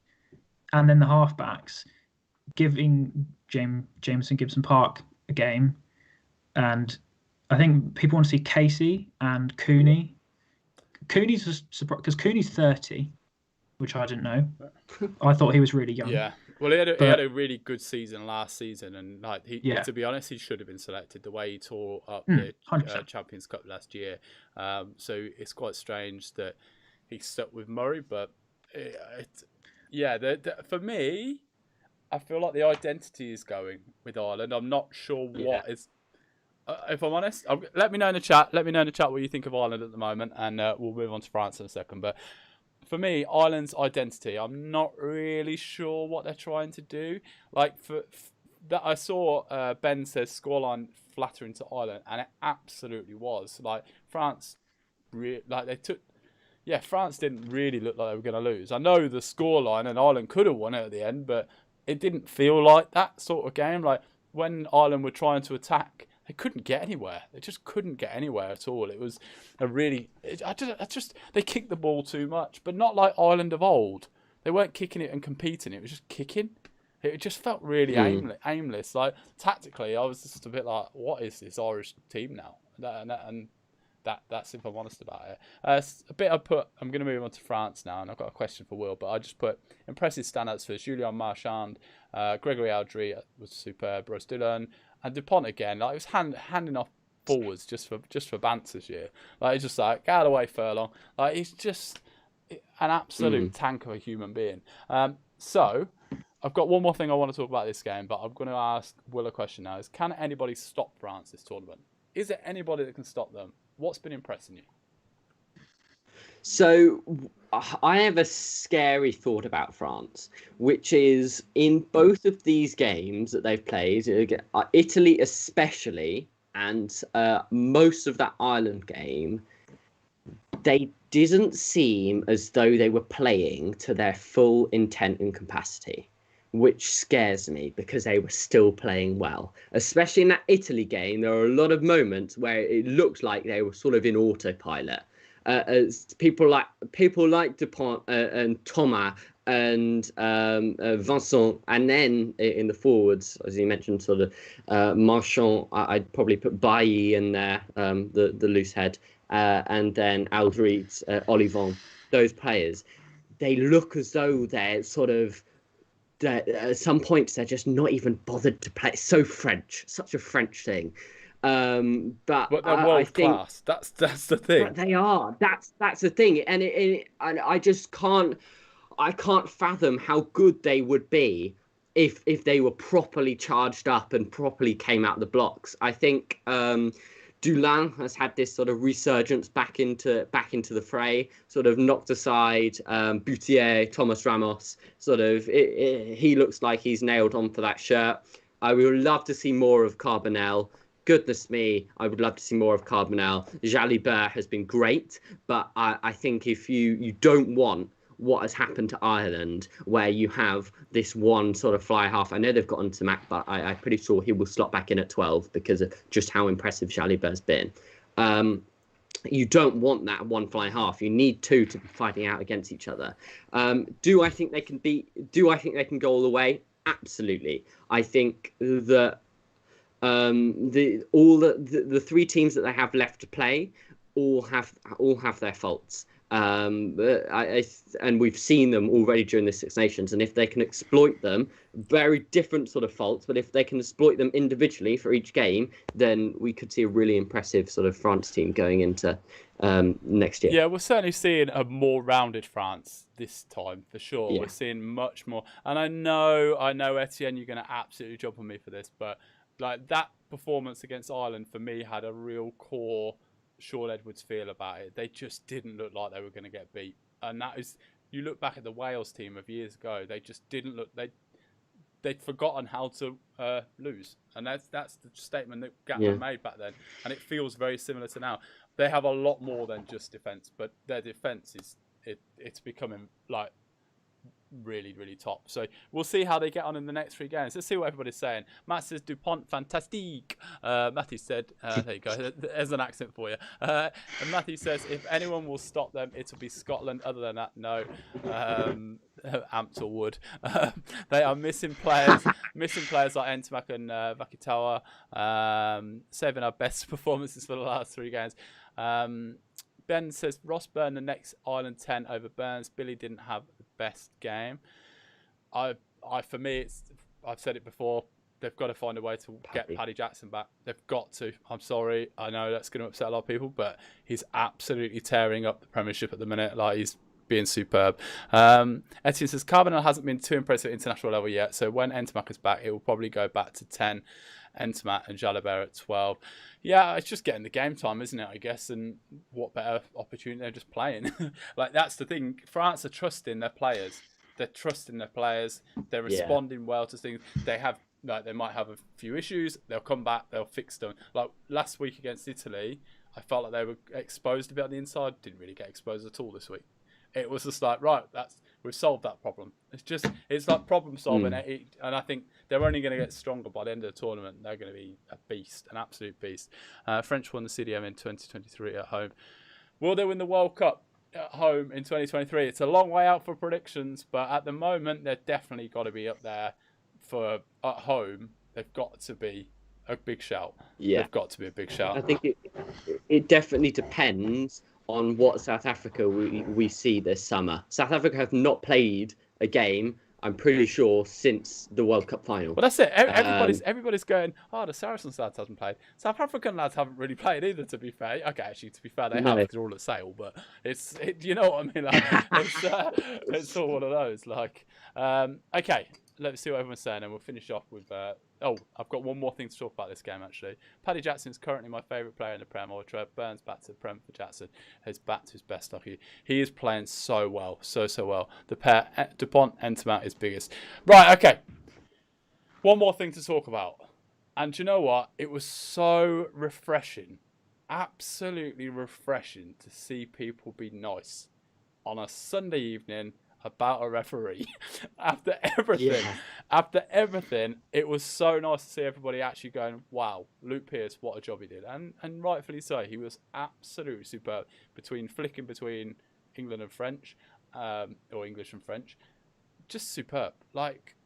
and then the halfbacks, giving Jameson Gibson Park a game, and I think people want to see Casey and Cooney. Cooney's a surprise because Cooney's 30, which I didn't know. I thought he was really young. Yeah, well, he had a really good season last season, and like to be honest, he should have been selected the way he tore up the Champions Cup last year. So it's quite strange that he stuck with Murray, but for me, I feel like the identity is going with Ireland. I'm not sure what is. If I'm honest, let me know in the chat. Let me know in the chat what you think of Ireland at the moment, and we'll move on to France in a second. But for me, Ireland's identity, I'm not really sure what they're trying to do. Like that, I saw Ben says scoreline flattering to Ireland, and it absolutely was. Like France, France didn't really look like they were going to lose. I know the scoreline, and Ireland could have won it at the end, but it didn't feel like that sort of game. Like when Ireland were trying to attack, they couldn't get anywhere. They just couldn't get anywhere at all. It was they kicked the ball too much, but not like Ireland of old. They weren't kicking it and competing. It was just kicking. It just felt really aimless. Like tactically, I was just a bit like, what is this Irish team now? That's if I'm honest about it. I'm going to move on to France now, and I've got a question for Will, but I just put impressive standouts for Julien Marchand, Gregory Aldry was superb, Ross Dillon, and Dupont again. Like it was handing off forwards just for bants this year. Like it's just like get out of the way, Furlong. Like he's just an absolute tank of a human being. So I've got one more thing I want to talk about this game, but I'm going to ask Will a question now: is can anybody stop France this tournament? Is there anybody that can stop them? What's been impressing you? So I have a scary thought about France, which is in both of these games that they've played, Italy especially, and most of that Ireland game, they didn't seem as though they were playing to their full intent and capacity, which scares me because they were still playing well. Especially in that Italy game, there were a lot of moments where it looked like they were sort of in autopilot. As people like Dupont and Thomas and Vincent, and then in the forwards, as you mentioned, sort of Marchand, I'd probably put Bailly in there, the loose head, and then Aldrit, Olivon, those players. They look as though they're sort of, at some points they're just not even bothered to play. It's so French, such a French thing. But they're world class. That's the thing. They are. That's the thing, and I just can't fathom how good they would be if they were properly charged up and properly came out the blocks. I think Dulin has had this sort of resurgence back into the fray, sort of knocked aside Boutier, Thomas Ramos. Sort of, he looks like he's nailed on for that shirt. I would love to see more of Carbonell. Goodness me, I would love to see more of Carbonell. Jalibert has been great, but I think if you don't want what has happened to Ireland, where you have this one sort of fly half. I know they've got onto Mac, but I'm pretty sure he will slot back in at 12 because of just how impressive Jalibert's been. You don't want that one fly half. You need two to be fighting out against each other. Do I think they can go all the way? Absolutely. I think that the three teams that they have left to play all have their faults. And we've seen them already during the Six Nations, and if they can exploit them, very different sort of faults, but if they can exploit them individually for each game, then we could see a really impressive sort of France team going into next year. Yeah, we're certainly seeing a more rounded France this time, for sure. Yeah. We're seeing much more. And I know, Etienne, you're going to absolutely jump on me for this, but like that performance against Ireland, for me, had a real core Sean Edwards feel about it. They just didn't look like they were going to get beat. And that is, you look back at the Wales team of years ago, they just didn't look, they'd forgotten how to lose. And that's the statement that Gatland made back then. And it feels very similar to now. They have a lot more than just defence, but their defence is, it's becoming like really, really top. So we'll see how they get on in the next 3 games. Let's see what everybody's saying. Matt says Dupont fantastique. Matthew said, there you go. There's an accent for you. And Matthew says, if anyone will stop them, it'll be Scotland. Other than that, no. Amps or Wood. They are missing players like Ntamack and Vakitawa, saving our best performances for the last 3 games. Ben says Ross Byrne the next Ireland 10 over Burns. Billy didn't have the best game. For me, I've said it before. They've got to find a way to get Paddy Jackson back. They've got to. I'm sorry. I know that's going to upset a lot of people, but he's absolutely tearing up the Premiership at the minute. Like, he's being superb. Etienne says Carbonell hasn't been too impressive at international level yet, so when Ntamack is back, it will probably go back to 10. Ntamack and Jalabert at 12. Yeah, it's just getting the game time, isn't it, I guess? And what better opportunity than just playing? Like, that's the thing. France are trusting their players. They're trusting their players. They're responding well to things. They might have a few issues. They'll come back. They'll fix them. Like last week against Italy, I felt like they were exposed a bit on the inside. Didn't really get exposed at all this week. It was just like, right, we've solved that problem. It's like problem solving. And I think they're only going to get stronger by the end of the tournament. They're going to be a beast, an absolute beast. French won the CDM in 2023 at home. Will they win the World Cup at home in 2023? It's a long way out for predictions, but at the moment, they've definitely got to be up there for at home. They've got to be a big shout. Yeah. They've got to be a big shout. I think it definitely depends on what South Africa we see this summer. South Africa have not played a game, I'm pretty sure, since the World Cup final. Well, that's it. Everybody's going, the Saracens lads hasn't played. South African lads haven't really played either, to be fair. Okay, actually, to be fair, they have, because they're all at Sale, but you know what I mean? Like, it's all one of those. Like, okay, let's see what everyone's saying, and we'll finish off with... I've got one more thing to talk about this game, actually. Paddy Jackson is currently my favourite player in the Prem. Or Trevor Burns back to the Prem for Jackson. He's back to his best. He is playing so well. So well. The pair, Dupont, Ntamack is biggest. Right, okay. One more thing to talk about. And do you know what? It was so refreshing. Absolutely refreshing to see people be nice on a Sunday evening about a referee. After everything, it was so nice to see everybody actually going, wow, Luke Pearce, what a job he did. And rightfully so. He was absolutely superb flicking between England and French, or English and French. Just superb. Like,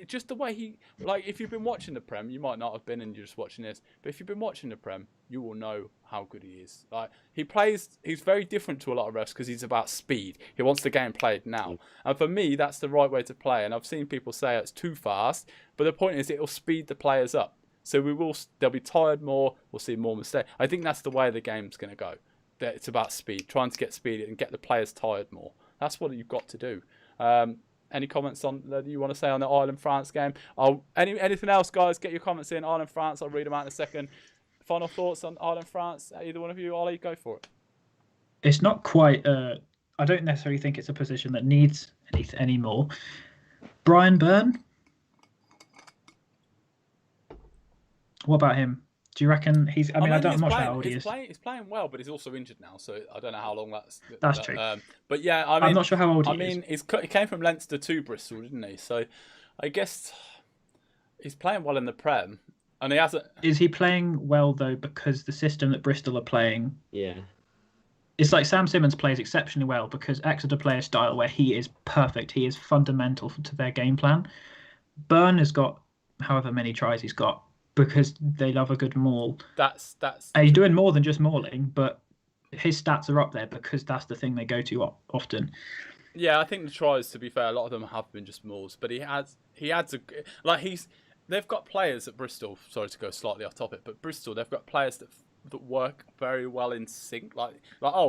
just the way he, like, if you've been watching the Prem, you might not have been and you're just watching this, but if you've been watching the Prem, you will know how good he is. Like, he's very different to a lot of refs because he's about speed. He wants the game played now. And for me, that's the right way to play. And I've seen people say it's too fast, but the point is it'll speed the players up. So they'll be tired more, we'll see more mistakes. I think that's the way the game's going to go. That it's about speed, trying to get speed and get the players tired more. That's what you've got to do. Any comments on that you want to say on the Ireland-France game? Anything else, guys? Get your comments in. Ireland-France, I'll read them out in a second. Final thoughts on Ireland-France? Either one of you, Ollie, go for it. It's not quite... I don't necessarily think it's a position that needs any more. Brian Byrne? What about him? Do you reckon he's... I'm not sure how old he is. He's playing well, but he's also injured now, so I don't know how long that's true. But yeah, I'm not sure how old he is. I mean, he came from Leinster to Bristol, didn't he? So I guess he's playing well in the Prem, and he hasn't... Is he playing well, though, because the system that Bristol are playing... Yeah. It's like Sam Simmons plays exceptionally well because Exeter play a style where he is perfect. He is fundamental to their game plan. Byrne has got however many tries he's got, because they love a good maul. That's. And he's doing more than just mauling, but his stats are up there because that's the thing they go to often. Yeah, I think the tries, to be fair, a lot of them have been just mauls, but he adds they've got players at Bristol. Sorry to go slightly off topic, but Bristol, they've got players that work very well in sync. Like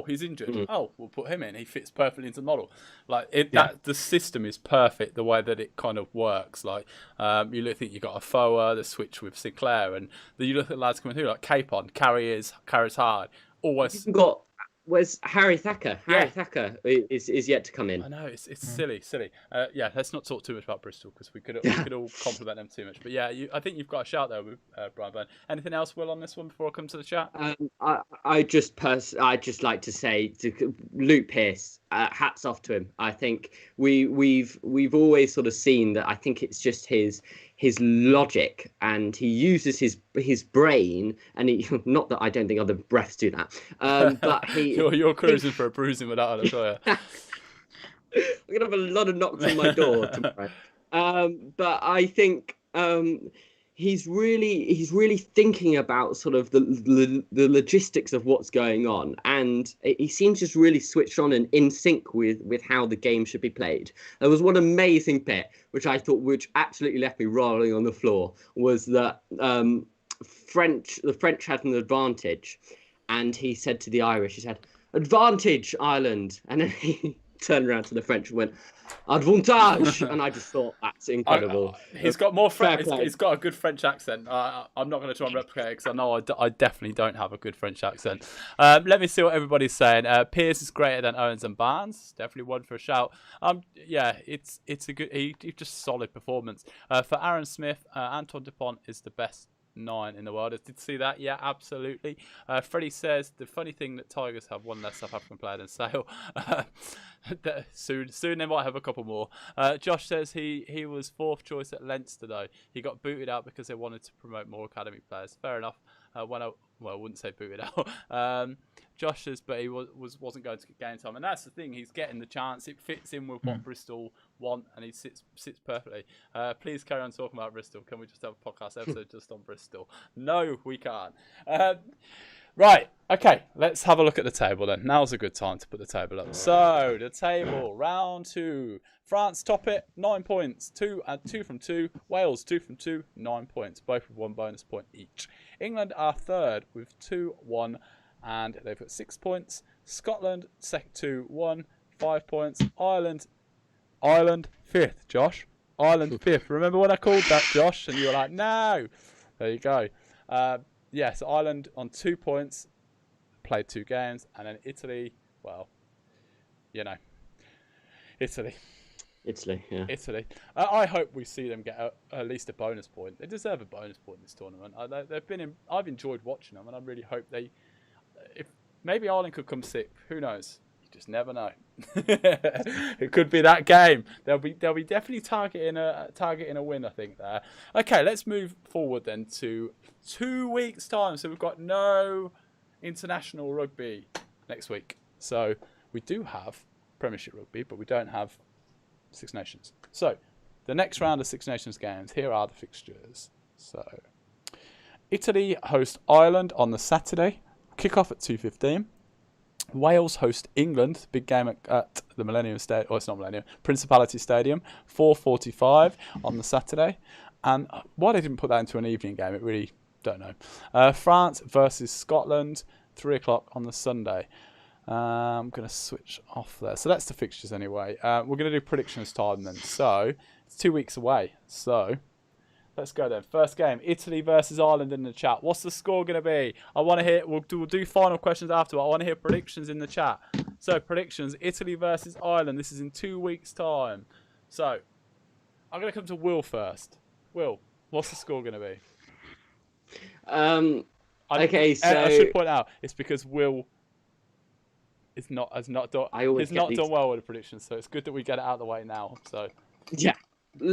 he's injured. Mm-hmm. Oh, we'll put him in. He fits perfectly into the model. The system is perfect the way that it kind of works. Like you think you got a Foa, the switch with Sinclair, and you look at lads coming through like Capon, carries hard. Always you've got Where's Harry Thacker? Harry Thacker is yet to come in. I know it's silly. Yeah, let's not talk too much about Bristol because we could all compliment them too much. But yeah, I think you've got a shout there with Brian Byrne. Anything else, Will, on this one before I come to the chat? I just like to say to Luke Pearce, hats off to him. I think we've always sort of seen that. I think it's just his logic, and he uses his brain, and he, not that I don't think other refs do that, but you're cruising for a bruising without it, I'm sure. We're gonna have a lot of knocks on my door tomorrow. But I think he's really thinking about sort of the logistics of what's going on, and he seems just really switched on and in sync with how the game should be played. There was one amazing bit which I thought, which absolutely left me rolling on the floor, was that the French had an advantage, and he said to the Irish, he said, "Advantage, Ireland," and then he turned around to the French and went, "Advantage," and I just thought, that's incredible. He's got more French. He's got a good French accent. I'm not going to try and replicate it because I know I definitely don't have a good French accent. Let me see what everybody's saying. Pearce is greater than Owens and Barnes. Definitely one for a shout. Yeah, it's a good. He just solid performance. For Aaron Smith, Antoine Dupont is the best 9 in the world. Did you see that? Yeah, absolutely. Freddie says the funny thing that Tigers have one less South African player than Sale. Soon they might have a couple more. Josh says he was 4th choice at Leinster though. He got booted out because they wanted to promote more academy players. Fair enough. I wouldn't say booted out. Josh says, but he wasn't going to get game time, and that's the thing. He's getting the chance. It fits in with what Bristol want, and he sits perfectly. Please carry on talking about Bristol. Can we just have a podcast episode just on Bristol? No, we can't. Right, okay, let's have a look at the table then. Now's a good time to put the table up. So, the table, round 2. France top it, 9 points. 2 from 2. Wales, 2 from 2, 9 points. Both with 1 bonus point each. England are 3rd with 2-1, and they've got 6 points. Scotland, 2-1, 5 points. Ireland 5th, Josh. Ireland 5th. Remember when I called that, Josh? And you were like, no. There you go. Yes, Ireland on 2 points, played 2 games, and then Italy, well, Italy, yeah. Italy. I hope we see them get at least a bonus point. They deserve a bonus point in this tournament. I've enjoyed watching them, and I really hope if maybe Ireland could come 6th. Who knows? You just never know. It could be that game. They'll be definitely targeting a win, I think there. Okay, let's move forward then to 2 weeks' time. So we've got no international rugby next week. So we do have Premiership rugby, but we don't have Six Nations. So the next round of Six Nations games, here are the fixtures. So Italy host Ireland on the Saturday. Kick-off at 2:15. Wales host England, big game at the Millennium Stadium. Oh, it's not Millennium, Principality Stadium, 4:45 on the Saturday. And why they didn't put that into an evening game, it really don't know. France versus Scotland, 3 o'clock on the Sunday. I'm going to switch off there. So that's the fixtures anyway. We're going to do predictions time then. So it's 2 weeks away. So let's go then. First game, Italy versus Ireland in the chat. What's the score going to be? I want to hear, we'll do final questions after. I want to hear predictions in the chat. So predictions, Italy versus Ireland. This is in 2 weeks' time. So I'm going to come to Will first. Will, what's the score going to be? Okay, so I should point out, it's because Will has not done well with the predictions, so it's good that we get it out of the way now. So yeah.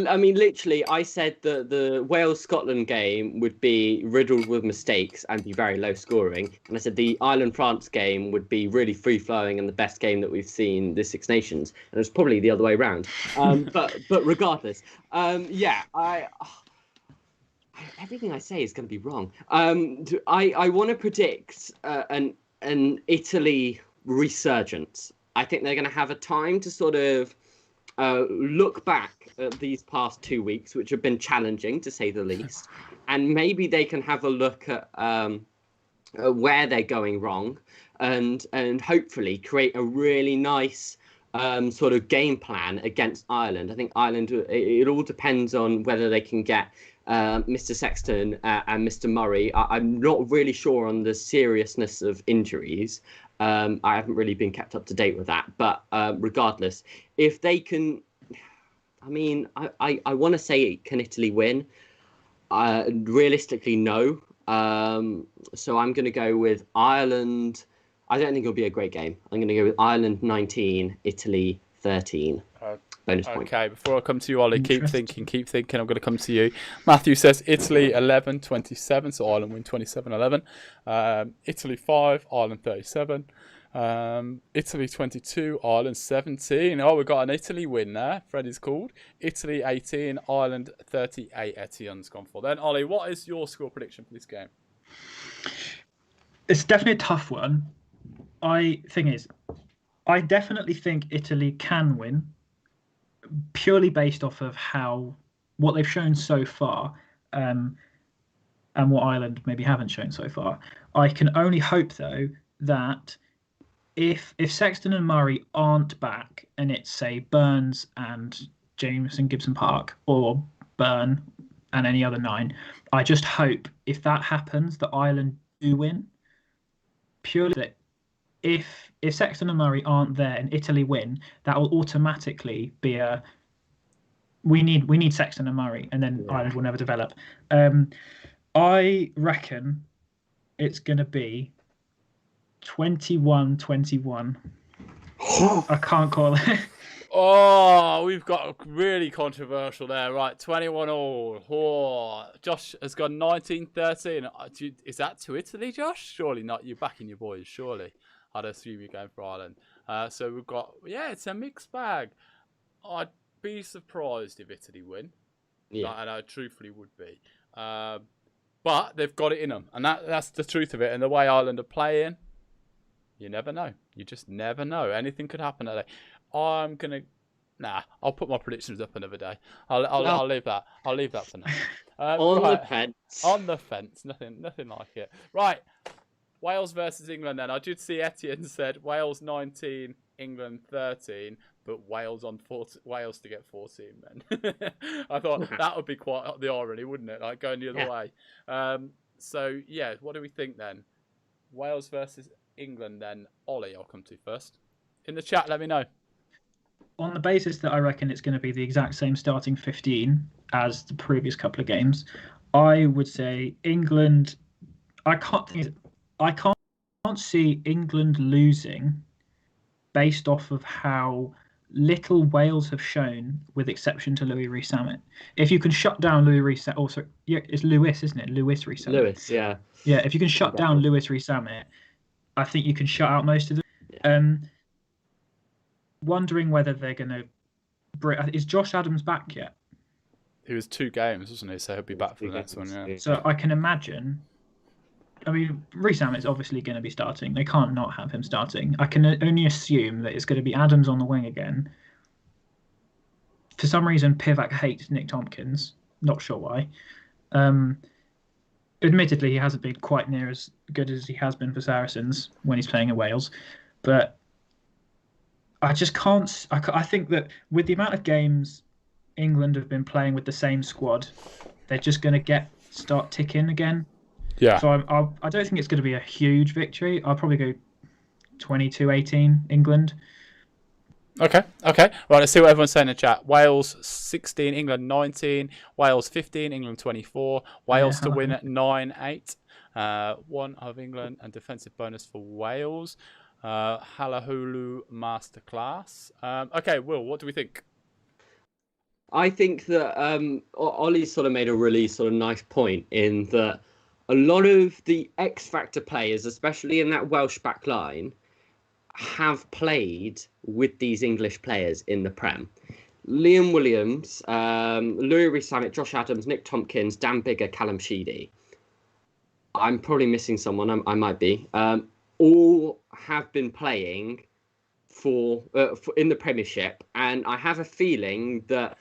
I mean, literally, I said that the Wales-Scotland game would be riddled with mistakes and be very low scoring. And I said the Ireland-France game would be really free-flowing and the best game that we've seen this Six Nations. And it's probably the other way around. But regardless, everything I say is going to be wrong. I want to predict an Italy resurgence. I think they're going to have a time to sort of look back at these past 2 weeks, which have been challenging to say the least, and maybe they can have a look at where they're going wrong, and hopefully create a really nice sort of game plan against Ireland. I think Ireland, it all depends on whether they can get Mr. Sexton and Mr. Murray. I'm not really sure on the seriousness of injuries, I haven't really been kept up to date with that. But regardless, if they can, I mean, I want to say, can Italy win? Realistically, no. So I'm going to go with Ireland. I don't think it'll be a great game. I'm going to go with Ireland 19, Italy 13. Bonus point. Okay, before I come to you, Ollie, keep thinking. I'm going to come to you. Matthew says Italy 11-27, so Ireland win 27-11. Italy 5, Ireland 37. Italy 22, Ireland 17. Oh, we've got an Italy win there. Freddie's called. Italy 18, Ireland 38. Etienne's gone for. Then, Ollie, what is your score prediction for this game? It's definitely a tough one. I definitely think Italy can win, purely based off of what they've shown so far, and what Ireland maybe haven't shown so far. I can only hope, though, that if Sexton and Murray aren't back, and it's, say, Burns and Jameson Gibson Park, or Byrne and any other 9, I just hope, if that happens, that Ireland do win. Purely that if Sexton and Murray aren't there and Italy win, that will automatically be we need Sexton and Murray, and then Ireland will never develop. I reckon it's going to be 21-21. I can't call it. Oh, we've got really controversial there. Right, 21-all. Oh, Josh has gone 19-13. Is that to Italy, Josh? Surely not. You're backing your boys, surely. I'd assume you're going for Ireland. So we've got, it's a mixed bag. I'd be surprised if Italy win. Yeah. And I truthfully would be. But they've got it in them. And that's the truth of it. And the way Ireland are playing, you never know. You just never know. Anything could happen today. I'll put my predictions up another day. I'll leave that. I'll leave that for now. The fence. On the fence. Nothing like it. Right. Wales versus England then. I did see Etienne said Wales 19, England 13, but Wales to get 14 then. I thought that would be quite the irony, wouldn't it? Like going the other way. What do we think then? Wales versus England then. Ollie, I'll come to first. In the chat, let me know. On the basis that I reckon it's going to be the exact same starting 15 as the previous couple of games, I would say England. I can't see England losing based off of how little Wales have shown, with exception to Louis Rees-Zammit. If you can shut down Louis Rees-Zammit, it's Lewis, isn't it? Lewis Rees-Zammit. Lewis, yeah. Yeah, if you can shut down Lewis Rees-Zammit, I think you can shut out most of them. Yeah. Wondering whether they're going to... Is Josh Adams back yet? He was 2 games, wasn't he? So he'll be back for the next one, yeah. So I can imagine... I mean, Rees-Zammit is obviously going to be starting. They can't not have him starting. I can only assume that it's going to be Adams on the wing again. For some reason, Pivac hates Nick Tompkins. Not sure why. Admittedly, he hasn't been quite near as good as he has been for Saracens when he's playing in Wales. But I just can't... I think that with the amount of games England have been playing with the same squad, they're just going to start ticking again. Yeah. So I don't think it's going to be a huge victory. I'll probably go 22-18 England. Okay. Right, let's see what everyone's saying in the chat. Wales 16, England 19. Wales 15, England 24. Wales to win at 9-8. 1 of England and defensive bonus for Wales. Halahulu masterclass. Okay, Will, what do we think? I think that Ollie sort of made a really sort of nice point in that a lot of the X Factor players, especially in that Welsh back line, have played with these English players in the Prem. Liam Williams, Louis Rees-Zammit, Josh Adams, Nick Tompkins, Dan Biggar, Callum Sheedy. I'm probably missing someone. I might be. All have been playing for in the Premiership, and I have a feeling that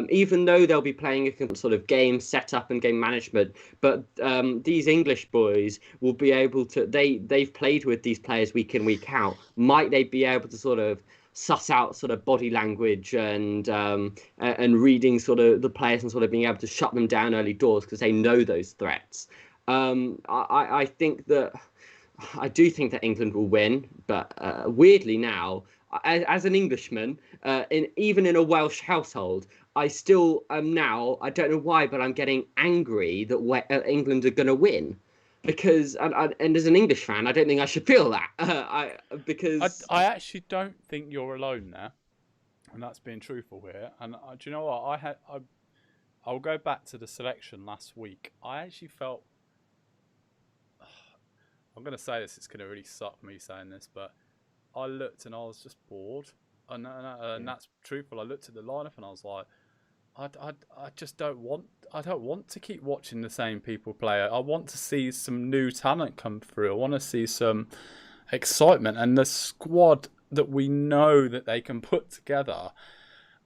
even though they'll be playing a sort of game setup and game management, but these English boys will be able to. They've played with these players week in, week out. Might they be able to sort of suss out sort of body language and reading sort of the players and sort of being able to shut them down early doors because they know those threats. I think that I do think that England will win, but weirdly now, as an Englishman, even in a Welsh household, I still am now. I don't know why, but I'm getting angry that England are going to win, because and as an English fan, I don't think I should feel that. Because I actually don't think you're alone there, and that's being truthful here. And do you know what? I'll go back to the selection last week. I actually felt. I'm going to say this. It's going to really suck me saying this, but I looked and I was just bored, and that's truthful. I looked at the lineup and I was like, I just don't want. I don't want to keep watching the same people play. I want to see some new talent come through. I want to see some excitement, and the squad that we know that they can put together.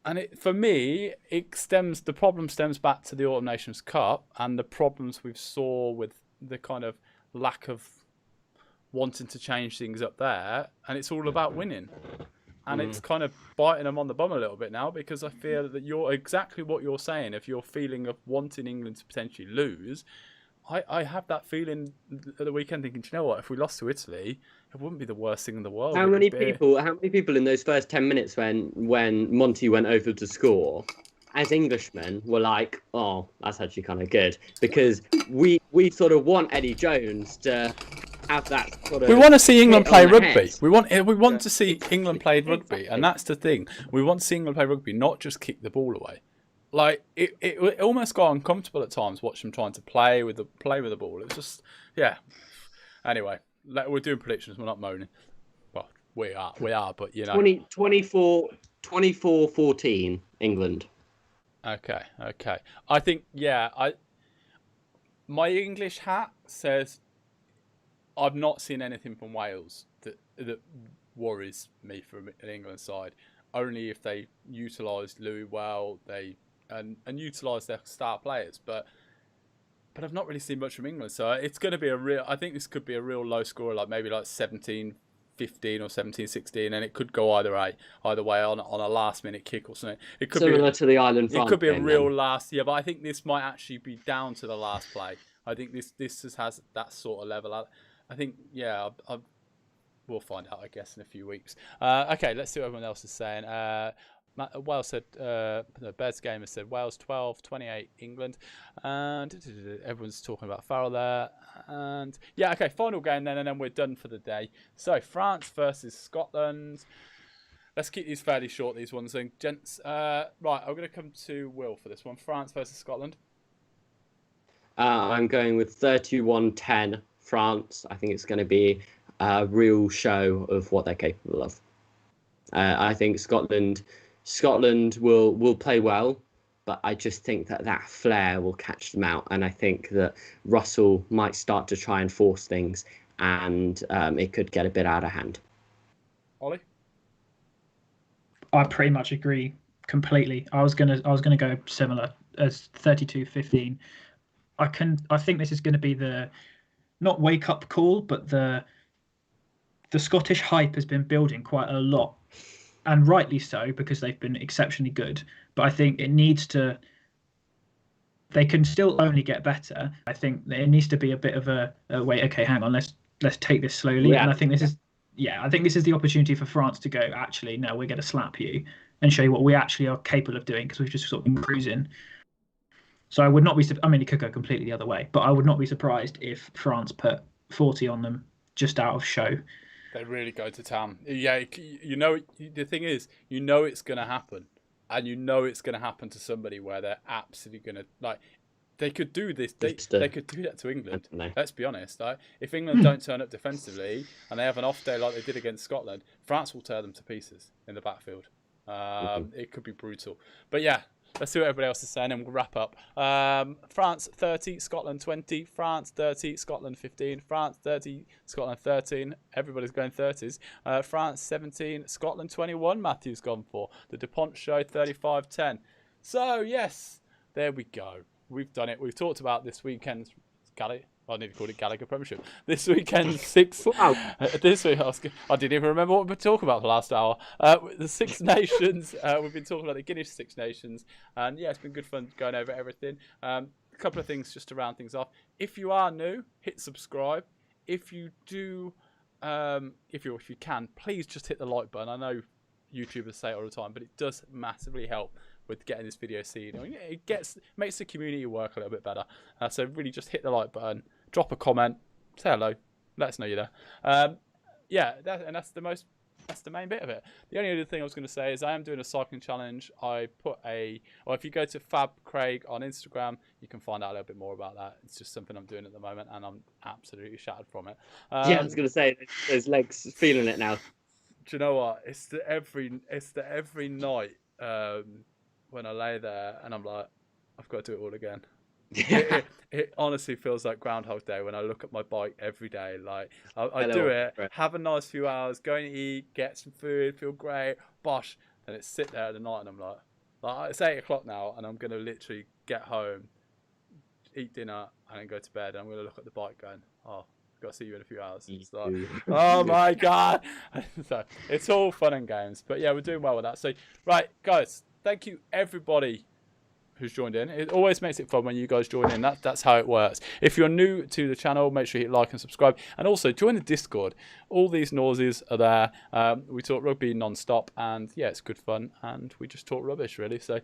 And for me, the problem stems back to the Autumn Nations Cup and the problems we saw with the kind of lack of wanting to change things up there, and it's all about winning. And it's kind of biting them on the bum a little bit now, because I feel that you're exactly what you're saying. If you're feeling of wanting England to potentially lose, I have that feeling at the weekend thinking, do you know what? If we lost to Italy, it wouldn't be the worst thing in the world. How many people in those first 10 minutes when Monty went over to score, as Englishmen, were like, oh, that's actually kind of good, because we sort of want Eddie Jones to have that sort of. We want to see England play rugby. We want to see England play rugby, and that's the thing. We want to see England play rugby, not just kick the ball away. Like it almost got uncomfortable at times watching them trying to play with the ball. It was just, yeah. Anyway, we're doing predictions. We're not moaning. Well, we are, but you know. 24-14 England. Okay. I think, my English hat says I've not seen anything from Wales that worries me from an England side. Only if they utilised Louis well, and utilise their star players, but I've not really seen much from England, so it's going to be I think this could be a real low score, like maybe like 17-15 or 17-16, and it could go either way on a last minute kick or something. It could similar to the Ireland. It could be a real last, but I think this might actually be down to the last play. I think this just has that sort of level. I think we'll find out, I guess, in a few weeks. Okay, let's see what everyone else is saying. Wales said, the Bez Gamer said Wales 12-28 England, and everyone's talking about Farrell there. And okay, final game then, and then we're done for the day. So France versus Scotland. Let's keep these fairly short, these ones, and gents. Right, I'm going to come to Will for this one. France versus Scotland. I'm going with 31-10 France. I think it's going to be a real show of what they're capable of. I think Scotland will play well, but I just think that flair will catch them out, and I think that Russell might start to try and force things, and it could get a bit out of hand. Ollie? I pretty much agree completely. I was gonna go similar as 32-15. I think this is going to be the not wake up call, but the Scottish hype has been building quite a lot. And rightly so, because they've been exceptionally good. But I think it needs to. They can still only get better. I think it needs to be a bit of a wait. Okay, hang on. Let's take this slowly. Yeah. And I think this is. Yeah, I think this is the opportunity for France to go. Actually, no, we're going to slap you and show you what we actually are capable of doing, because we've just sort of been cruising. So I would not be. I mean, it could go completely the other way, but I would not be surprised if France put 40 on them just out of show. They really go to town. Yeah, the thing is, it's going to happen. And it's going to happen to somebody where they're absolutely going to, they could do this. They could do that to England. Let's be honest. If England don't turn up defensively and they have an off day like they did against Scotland, France will tear them to pieces in the backfield. It could be brutal. But yeah, let's see what everybody else is saying, and we'll wrap up. France 30, Scotland 20. France 30, Scotland 15. France 30, Scotland 13. Everybody's going 30s. France 17, Scotland 21. Matthew's gone for. The DuPont Show 35-10. So, yes, there we go. We've done it. We've talked about this weekend's I need to call it Gallagher Premiership. This weekend, this week, I didn't even remember what we were talking about the last hour. The Six Nations. We've been talking about the Guinness Six Nations, and yeah, it's been good fun going over everything. A couple of things just to round things off. If you are new, hit subscribe. if you do, if you can, please just hit the like button. I know YouTubers say it all the time, but it does massively help with getting this video seen. It makes the community work a little bit better. So really just hit the like button, drop a comment, say hello, let us know you're there. Yeah, that's the main bit of it. The only other thing I was going to say is I am doing a cycling challenge. If you go to Fab Craig on Instagram, you can find out a little bit more about that. It's just something I'm doing at the moment, and I'm absolutely shattered from it. Yeah, I was going to say, those legs feeling it now. Do you know what? It's the every night when I lay there and I'm like, I've got to do it all again. It honestly feels like Groundhog Day when I look at my bike every day. Like I do it, have a nice few hours, go and eat, get some food, feel great, bosh, and it's sit there at the night and I'm like it's 8 o'clock now and I'm gonna literally get home, eat dinner, and then go to bed. And I'm gonna look at the bike going, oh, I've got to see you in a few hours. It's like, oh my god. So it's all fun and games, but yeah, we're doing well with that. So right, guys, thank you everybody who's joined in. It always makes it fun when you guys join in. That's how it works. If you're new to the channel, make sure you hit like and subscribe, and also join the Discord. All these noises are there. We talk rugby non-stop, and yeah, it's good fun, and we just talk rubbish really. So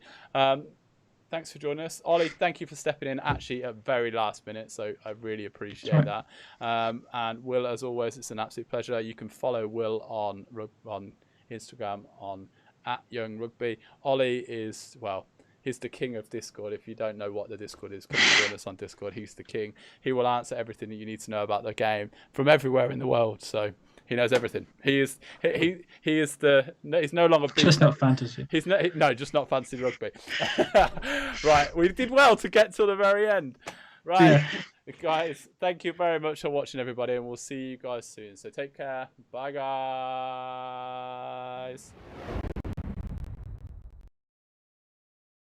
thanks for joining us. Ollie, thank you for stepping in actually at very last minute, so I really appreciate that. And Will, as always, it's an absolute pleasure. You can follow Will on Instagram on @YoungRugby. Ollie is, well, he's the king of Discord. If you don't know what the Discord is, come join us on Discord. He's the king. He will answer everything that you need to know about the game from everywhere in the world. So he knows everything. He's no longer just not fantasy. Just not fantasy rugby. Right, we did well to get to the very end. Right, yeah. Guys, thank you very much for watching, everybody, and we'll see you guys soon. So take care. Bye, guys.